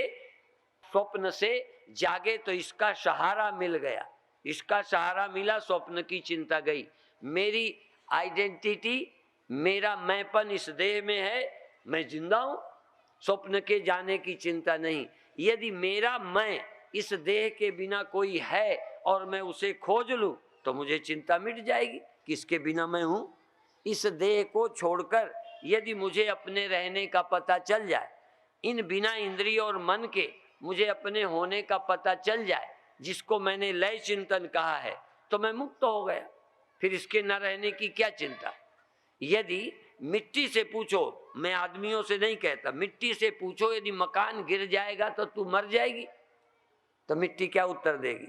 स्वप्न से जागे तो इसका सहारा मिल गया, इसका सहारा मिला, स्वप्न की चिंता गई। मेरी आइडेंटिटी, मेरा मैंपन इस देह में है, मैं जिंदा हूं, स्वप्न के जाने की चिंता नहीं। यदि मेरा मैं इस देह के बिना कोई है और मैं उसे खोज लूं तो मुझे चिंता मिट जाएगी, किसके बिना मैं हूं। इस देह को छोड़कर यदि मुझे अपने रहने का पता चल जाए, इन बिना इंद्रिय और मन के मुझे अपने होने का पता चल जाए, जिसको मैंने लय चिंतन कहा है, तो मैं मुक्त हो गया। फिर इसके न रहने की क्या चिंता। यदि मिट्टी से पूछो, मैं आदमियों से नहीं कहता, मिट्टी से पूछो यदि मकान गिर जाएगा तो तू मर जाएगी, तो मिट्टी क्या उत्तर देगी।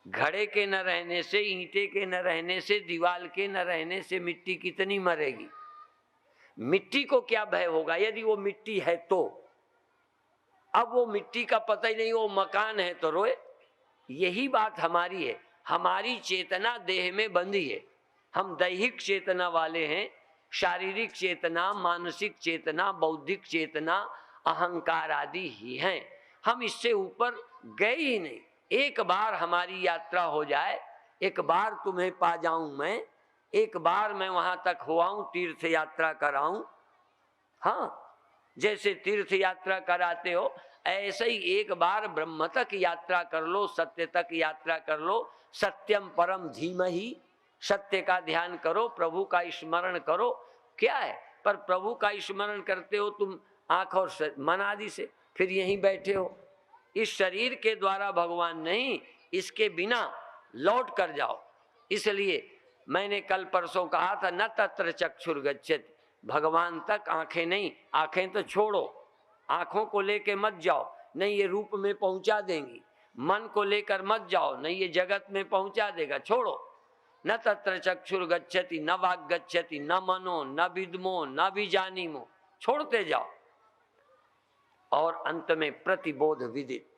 घड़े के न रहने से, ईंटे के न रहने से, दीवाल के न रहने से मिट्टी कितनी मरेगी। मिट्टी को क्या भय होगा यदि वो मिट्टी है तो। अब वो मिट्टी का पता ही नहीं, वो मकान है तो रोए। यही बात हमारी है। हमारी चेतना देह में बंधी है। हम दैहिक चेतना वाले हैं, शारीरिक चेतना, मानसिक चेतना, बौद्धिक चेतना, अहंकार आदि ही हैं। हम इससे ऊपर गए ही नहीं। एक बार हमारी यात्रा हो जाए, एक बार तुम्हें पा जाऊं मैं, एक बार मैं वहां तक हो आऊं, तीर्थ यात्रा कराऊं। हाँ, जैसे तीर्थ यात्रा कराते हो ऐसे ही एक बार ब्रह्म तक यात्रा कर लो, सत्य तक यात्रा कर लो। सत्यम परम धीमहि, सत्य का ध्यान करो, प्रभु का स्मरण करो। क्या है, पर प्रभु का स्मरण करते हो तुम आंख और मन आदि से, फिर यहीं बैठे हो। इस शरीर के द्वारा भगवान नहीं, इसके बिना लौट कर जाओ। इसलिए मैंने कल परसों कहा था, न तत्र चक्षुर गच्छति, भगवान तक आंखें नहीं। आंखें तो छोड़ो, आंखों को लेके मत जाओ, नहीं ये रूप में पहुंचा देंगी। मन को लेकर मत जाओ, नहीं ये जगत में पहुंचा देगा, छोड़ो। न तत्र चक्षुर गच्छति न वाग गच्छति न मनो न विद्मो न विजानीमो, छोड़ते जाओ। और अंत में प्रतिबोध विदित।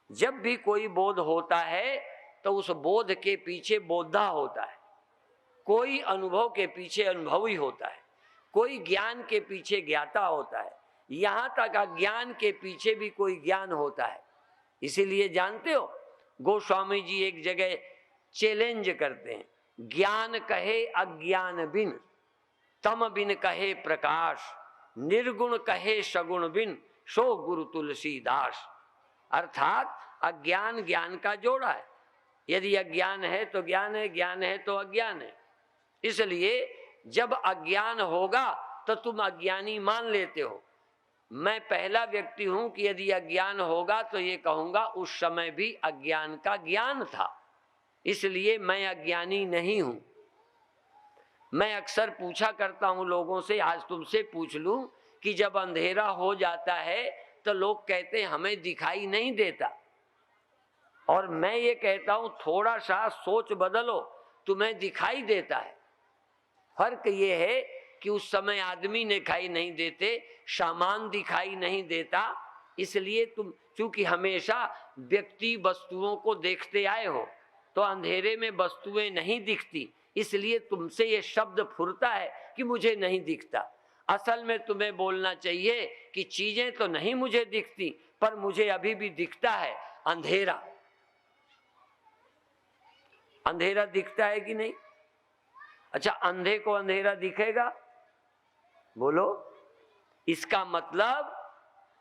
जब भी कोई बोध होता है तो उस बोध के पीछे बोधा होता है, कोई अनुभव के पीछे अनुभवी होता है, कोई ज्ञान के पीछे ज्ञाता होता है, यहाँ तक अज्ञान के पीछे भी कोई ज्ञान होता है। इसीलिए जानते हो, गोस्वामी जी एक जगह चैलेंज करते हैं, ज्ञान कहे अज्ञान बिन, तम बिन कहे प्रकाश, निर्गुण कहे सगुण बिन, सो गुरु तुलसीदास। अर्थात अज्ञान ज्ञान का जोड़ा है। यदि अज्ञान है तो ज्ञान है, ज्ञान है तो अज्ञान है। इसलिए जब अज्ञान होगा तो तुम अज्ञानी मान लेते हो। मैं पहला व्यक्ति हूं कि यदि अज्ञान होगा तो ये कहूंगा उस समय भी अज्ञान का ज्ञान था, इसलिए मैं अज्ञानी नहीं हूं। मैं अक्सर पूछा करता हूं लोगों से, आज तुमसे पूछ लूं कि जब अंधेरा हो जाता है तो लोग कहते हैं हमें दिखाई नहीं देता, और मैं ये कहता हूं थोड़ा सा सोच बदलो, तुम्हें दिखाई देता है। फर्क ये है कि उस समय आदमी दिखाई नहीं देते, सामान दिखाई नहीं देता, इसलिए तुम चूंकि हमेशा व्यक्ति वस्तुओं को देखते आए हो तो अंधेरे में वस्तुएं नहीं दिखती, इसलिए तुमसे ये शब्द फुरता है कि मुझे नहीं दिखता। असल में तुम्हें बोलना चाहिए कि चीजें तो नहीं मुझे दिखती, पर मुझे अभी भी दिखता है अंधेरा। अंधेरा दिखता है कि नहीं? अच्छा, अंधे को अंधेरा दिखेगा? बोलो। इसका मतलब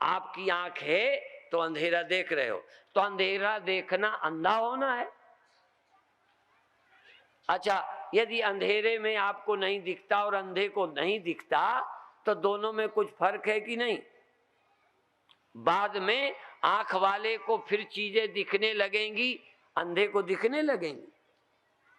आपकी आंख है तो अंधेरा देख रहे हो, तो अंधेरा देखना अंधा होना है। अच्छा, यदि अंधेरे में आपको नहीं दिखता और अंधे को नहीं दिखता तो दोनों में कुछ फर्क है कि नहीं? बाद में आंख वाले को फिर चीजें दिखने लगेंगी, अंधे को दिखने लगेंगी।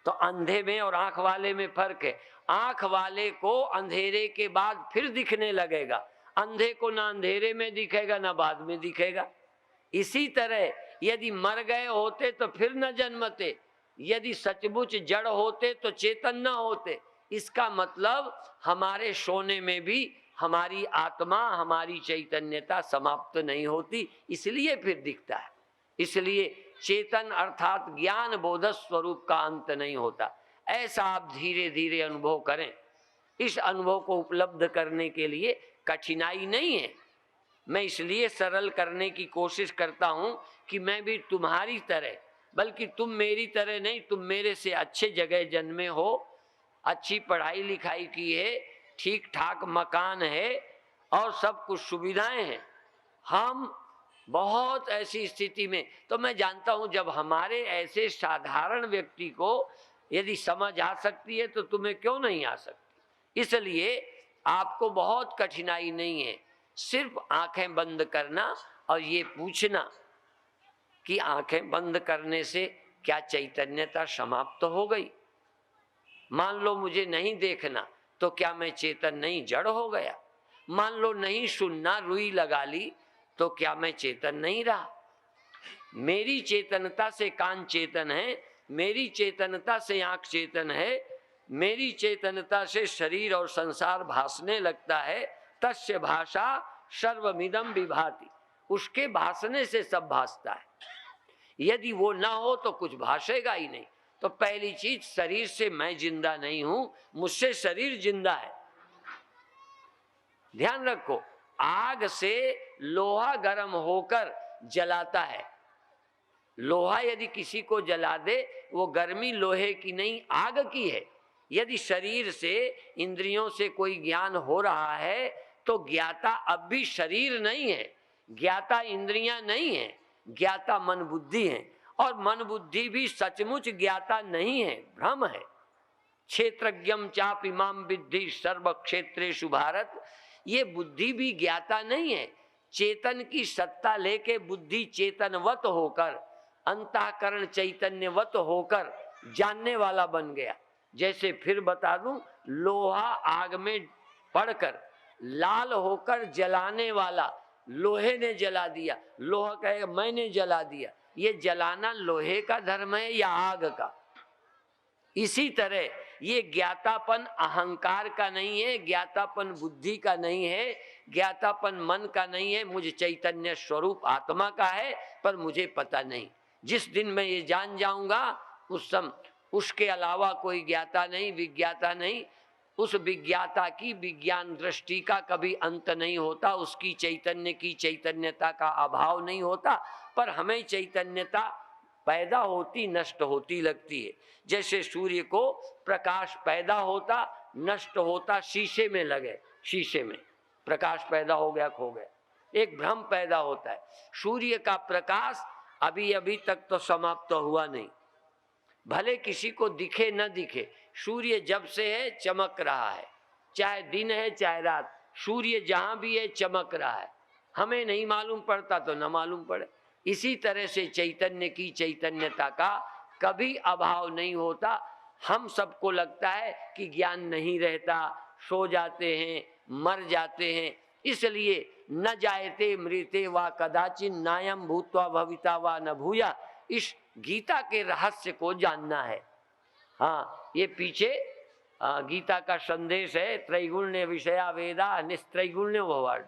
तो अंधे में और आंख वाले में फर्क है। आंख वाले को अंधेरे के बाद फिर दिखने लगेगा, अंधे को ना अंधेरे में दिखेगा ना बाद में दिखेगा। इसी तरह यदि मर गए होते तो फिर न जन्मते, यदि सचमुच जड़ होते तो चेतन न होते। इसका मतलब हमारे सोने में भी हमारी आत्मा, हमारी चैतन्यता समाप्त नहीं होती, इसलिए फिर दिखता है। इसलिए चेतन अर्थात ज्ञान बोध स्वरूप का अंत नहीं होता। ऐसा आप धीरे धीरे अनुभव करें। इस अनुभव को उपलब्ध करने के लिए कठिनाई नहीं है। मैं इसलिए सरल करने की कोशिश करता हूं कि मैं भी तुम्हारी तरह, बल्कि तुम मेरी तरह नहीं, तुम मेरे से अच्छे जगह जन्मे हो, अच्छी पढ़ाई लिखाई की है, ठीक ठाक मकान है और सब कुछ सुविधाएं हैं। हम बहुत ऐसी स्थिति में, तो मैं जानता हूं जब हमारे ऐसे साधारण व्यक्ति को यदि समझ आ सकती है तो तुम्हें क्यों नहीं आ सकती। इसलिए आपको बहुत कठिनाई नहीं है, सिर्फ आंखें बंद करना और ये पूछना कि आंखें बंद करने से क्या चैतन्यता समाप्त हो गई। मान लो मुझे नहीं देखना तो क्या मैं चेतन नहीं, जड़ हो गया। मान लो नहीं सुनना, रुई लगा ली तो क्या मैं चेतन नहीं रहा। मेरी चेतनता से कान चेतन है, मेरी चेतनता से आंख चेतन है, मेरी चेतनता से शरीर और संसार भासने लगता है। तस्य भाषा सर्वमिदं विभाति, उसके भासने से सब भासता है। यदि वो ना हो तो कुछ भाषेगा ही नहीं। तो पहली चीज, शरीर से मैं जिंदा नहीं हूं, मुझसे शरीर जिंदा है। ध्यान रखो, आग से लोहा गर्म होकर जलाता है। लोहा यदि किसी को जला दे, वो गर्मी लोहे की नहीं, आग की है। यदि शरीर से, इंद्रियों से कोई ज्ञान हो रहा है तो ज्ञाता अब भी शरीर नहीं है, ज्ञाता इंद्रियां नहीं है, ज्ञाता मन बुद्धि है। और मन बुद्धि भी सचमुच ज्ञाता नहीं है, भ्रम है। क्षेत्रज्ञम चाप इमाम विद्धि सर्व क्षेत्रेषु भारत, ये बुद्धि भी ज्ञाता नहीं है। चेतन की सत्ता लेके बुद्धि चेतनवत होकर, अंतःकरण चैतन्यवत होकर जानने वाला बन गया। जैसे फिर बता दूं, लोहा आग में पड़कर लाल होकर जलाने वाला, लोहे ने जला दिया, लोहा कहेगा मैंने जला दिया। ये जलाना लोहे का धर्म है या आग का? इसी तरह ये ज्ञातापन अहंकार का नहीं है, ज्ञातापन बुद्धि का नहीं है, ज्ञातापन मन का नहीं है, मुझे चैतन्य स्वरूप आत्मा का है, पर मुझे पता नहीं। जिस दिन मैं ये जान जाऊंगा, उस समय उसके अलावा कोई ज्ञाता नहीं, विज्ञाता नहीं। उस विज्ञाता की विज्ञान दृष्टि का कभी अंत नहीं होता, उसकी चैतन्य की चैतन्यता का अभाव नहीं होता। पर हमें चैतन्यता पैदा होती नष्ट होती लगती है। जैसे सूर्य को प्रकाश पैदा होता नष्ट होता, शीशे में लगे, शीशे में प्रकाश पैदा हो गया, खो गया, एक भ्रम पैदा होता है। सूर्य का प्रकाश अभी अभी तक तो समाप्त हुआ नहीं, भले किसी को दिखे न दिखे, सूर्य जब से है चमक रहा है, चाहे दिन है चाहे रात, सूर्य जहां भी है चमक रहा है। हमें नहीं मालूम पड़ता तो न मालूम पड़े। इसी तरह से चैतन्य की चैतन्यता का कभी अभाव नहीं होता। हम सबको लगता है कि ज्ञान नहीं रहता, सो जाते हैं, मर जाते हैं, इसलिए न जायते मृते वा कदाचिन नायम भूत्वा भविता वा न भूया। इस गीता के रहस्य को जानना है। हाँ, ये पीछे गीता का संदेश है, त्रैगुण्य विषया वेदा निस्त्रैगुण्य भवार्ड।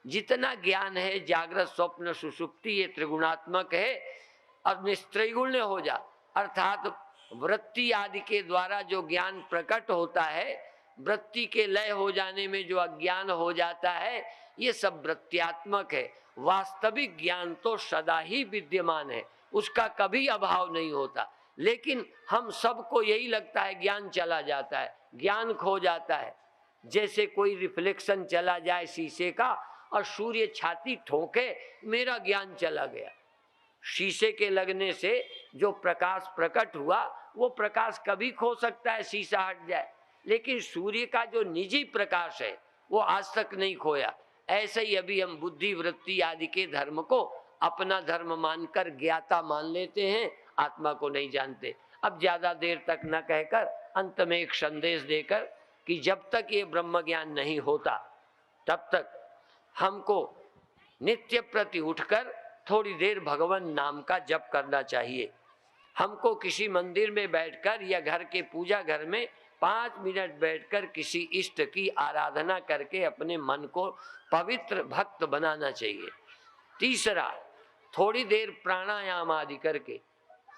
जितना ज्ञान है जागृत स्वप्न सुषुप्ति ये त्रिगुणात्मक है, और निस्त्रैगुण्य हो जा, अर्थात वृत्ति आदि के द्वारा जो ज्ञान प्रकट होता है, वृत्ति के लय हो जाने में जो अज्ञान हो जाता है, ये सब वृत्त्यात्मक है। वास्तविक ज्ञान तो सदा ही विद्यमान है, उसका कभी अभाव नहीं होता। लेकिन हम सबको यही लगता है ज्ञान चला जाता है, ज्ञान खो जाता है। जैसे कोई रिफ्लेक्शन चला जाए शीशे का और सूर्य छाती ठोके, मेरा ज्ञान चला गया। शीशे के लगने से जो प्रकाश प्रकट हुआ, वो प्रकाश कभी खो सकता है, शीशा हट जाए, लेकिन सूर्य का जो निजी प्रकाश है वो आज तक नहीं खोया। ऐसे ही अभी हम बुद्धि वृत्ति आदि के धर्म को अपना धर्म मानकर ज्ञाता मान लेते हैं, आत्मा को नहीं जानते। अब ज्यादा देर तक न कहकर अंत में एक संदेश देकर कि जब तक ये ब्रह्म ज्ञान नहीं होता तब तक हमको नित्य प्रति उठकर थोड़ी देर भगवान नाम का जप करना चाहिए। हमको किसी मंदिर में बैठकर या घर के पूजा घर में 5 मिनट बैठकर किसी इष्ट की आराधना करके अपने मन को पवित्र भक्त बनाना चाहिए। तीसरा, थोड़ी देर प्राणायाम आदि करके,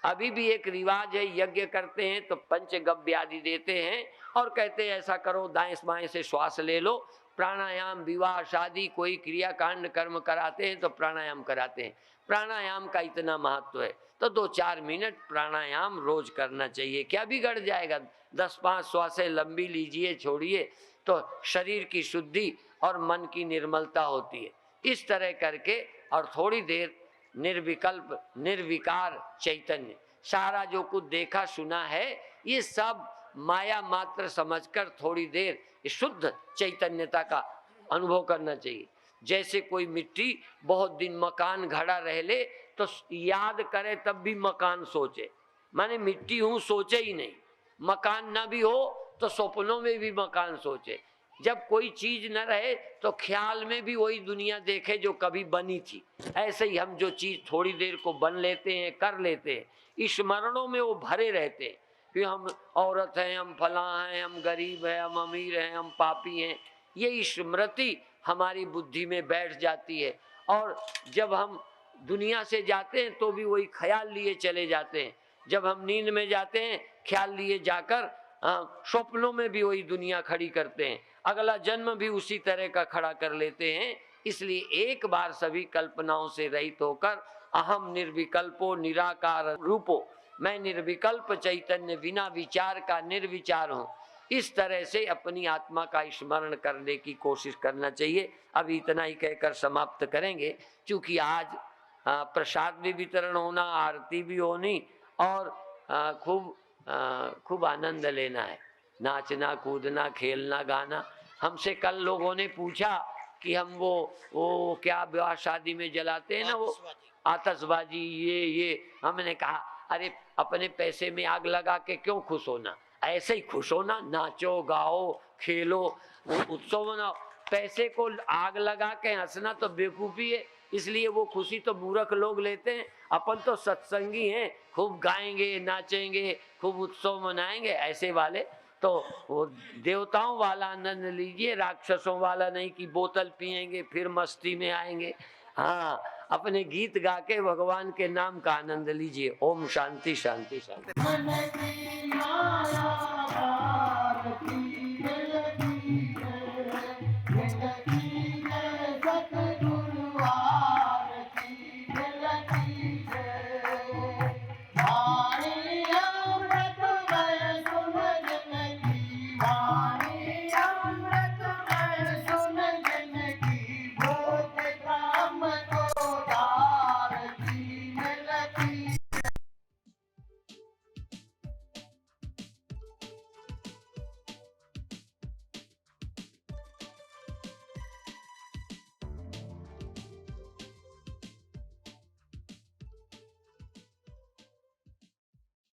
अभी भी एक रिवाज है, यज्ञ करते हैं तो पंचगव्य आदि देते हैं और कहते हैं ऐसा करो, दाएं बाएं से श्वास ले लो। प्राणायाम, विवाह शादी कोई क्रियाकांड कर्म कराते हैं तो प्राणायाम कराते हैं। प्राणायाम का इतना महत्व है तो 2-4 मिनट प्राणायाम रोज करना चाहिए। क्या बिगड़ जाएगा? 10-5 श्वासें लंबी लीजिए, छोड़िए, तो शरीर की शुद्धि और मन की निर्मलता होती है। इस तरह करके और थोड़ी देर निर्विकल्प निर्विकार चैतन्य, सारा जो कुछ देखा सुना है ये सब माया मात्र समझकर थोड़ी देर इस शुद्ध चैतन्यता का अनुभव करना चाहिए। जैसे कोई मिट्टी बहुत दिन मकान घड़ा रह ले तो याद करे तब भी मकान सोचे, माने मिट्टी हूं सोचे ही नहीं। मकान ना भी हो तो सपनों में भी मकान सोचे। जब कोई चीज न रहे तो ख्याल में भी वही दुनिया देखे जो कभी बनी थी। ऐसे ही हम जो चीज थोड़ी देर को बन लेते हैं, कर लेते हैं, स्मरणों में वो भरे रहते हैं कि हम औरत हैं, हम फला हैं, हम गरीब हैं, हम अमीर हैं, हम पापी हैं। ये स्मृति हमारी बुद्धि में बैठ जाती है और जब हम दुनिया से जाते हैं तो भी वही ख्याल लिए चले जाते हैं। जब हम नींद में जाते हैं ख्याल लिए जाकर स्वप्नों में भी वही दुनिया खड़ी करते हैं, अगला जन्म भी उसी तरह का खड़ा कर लेते हैं। इसलिए एक बार सभी कल्पनाओं से रहित होकर अहम निर्विकल्पो निराकार रूपो, मैं निर्विकल्प चैतन्य बिना विचार का निर्विचार हूँ, इस तरह से अपनी आत्मा का स्मरण करने की कोशिश करना चाहिए। अभी इतना ही कहकर समाप्त करेंगे, क्योंकि आज प्रसाद भी वितरण होना, आरती भी होनी और खूब आनंद लेना है, नाचना कूदना खेलना गाना। हमसे कल लोगों ने पूछा कि हम वो क्या ब्याह शादी में जलाते हैं ना, वो आतिशबाजी, ये हमने कहा अरे अपने पैसे में आग लगा के क्यों खुश होना, ऐसे ही खुश होना, नाचो गाओ खेलो उत्सव मनाओ। पैसे को आग लगा के हंसना तो बेवकूफ़ी है, इसलिए वो खुशी तो मूर्ख लोग लेते हैं। अपन तो सत्संगी हैं, खूब गाएंगे नाचेंगे खूब उत्सव मनाएंगे। ऐसे वाले तो वो देवताओं वाला आनंद लीजिए, राक्षसों वाला नहीं कि बोतल पिएंगे फिर मस्ती में आएंगे। हाँ, अपने गीत गा के भगवान के नाम का आनंद लीजिए। ओम शांति शांति शांति। मन की माया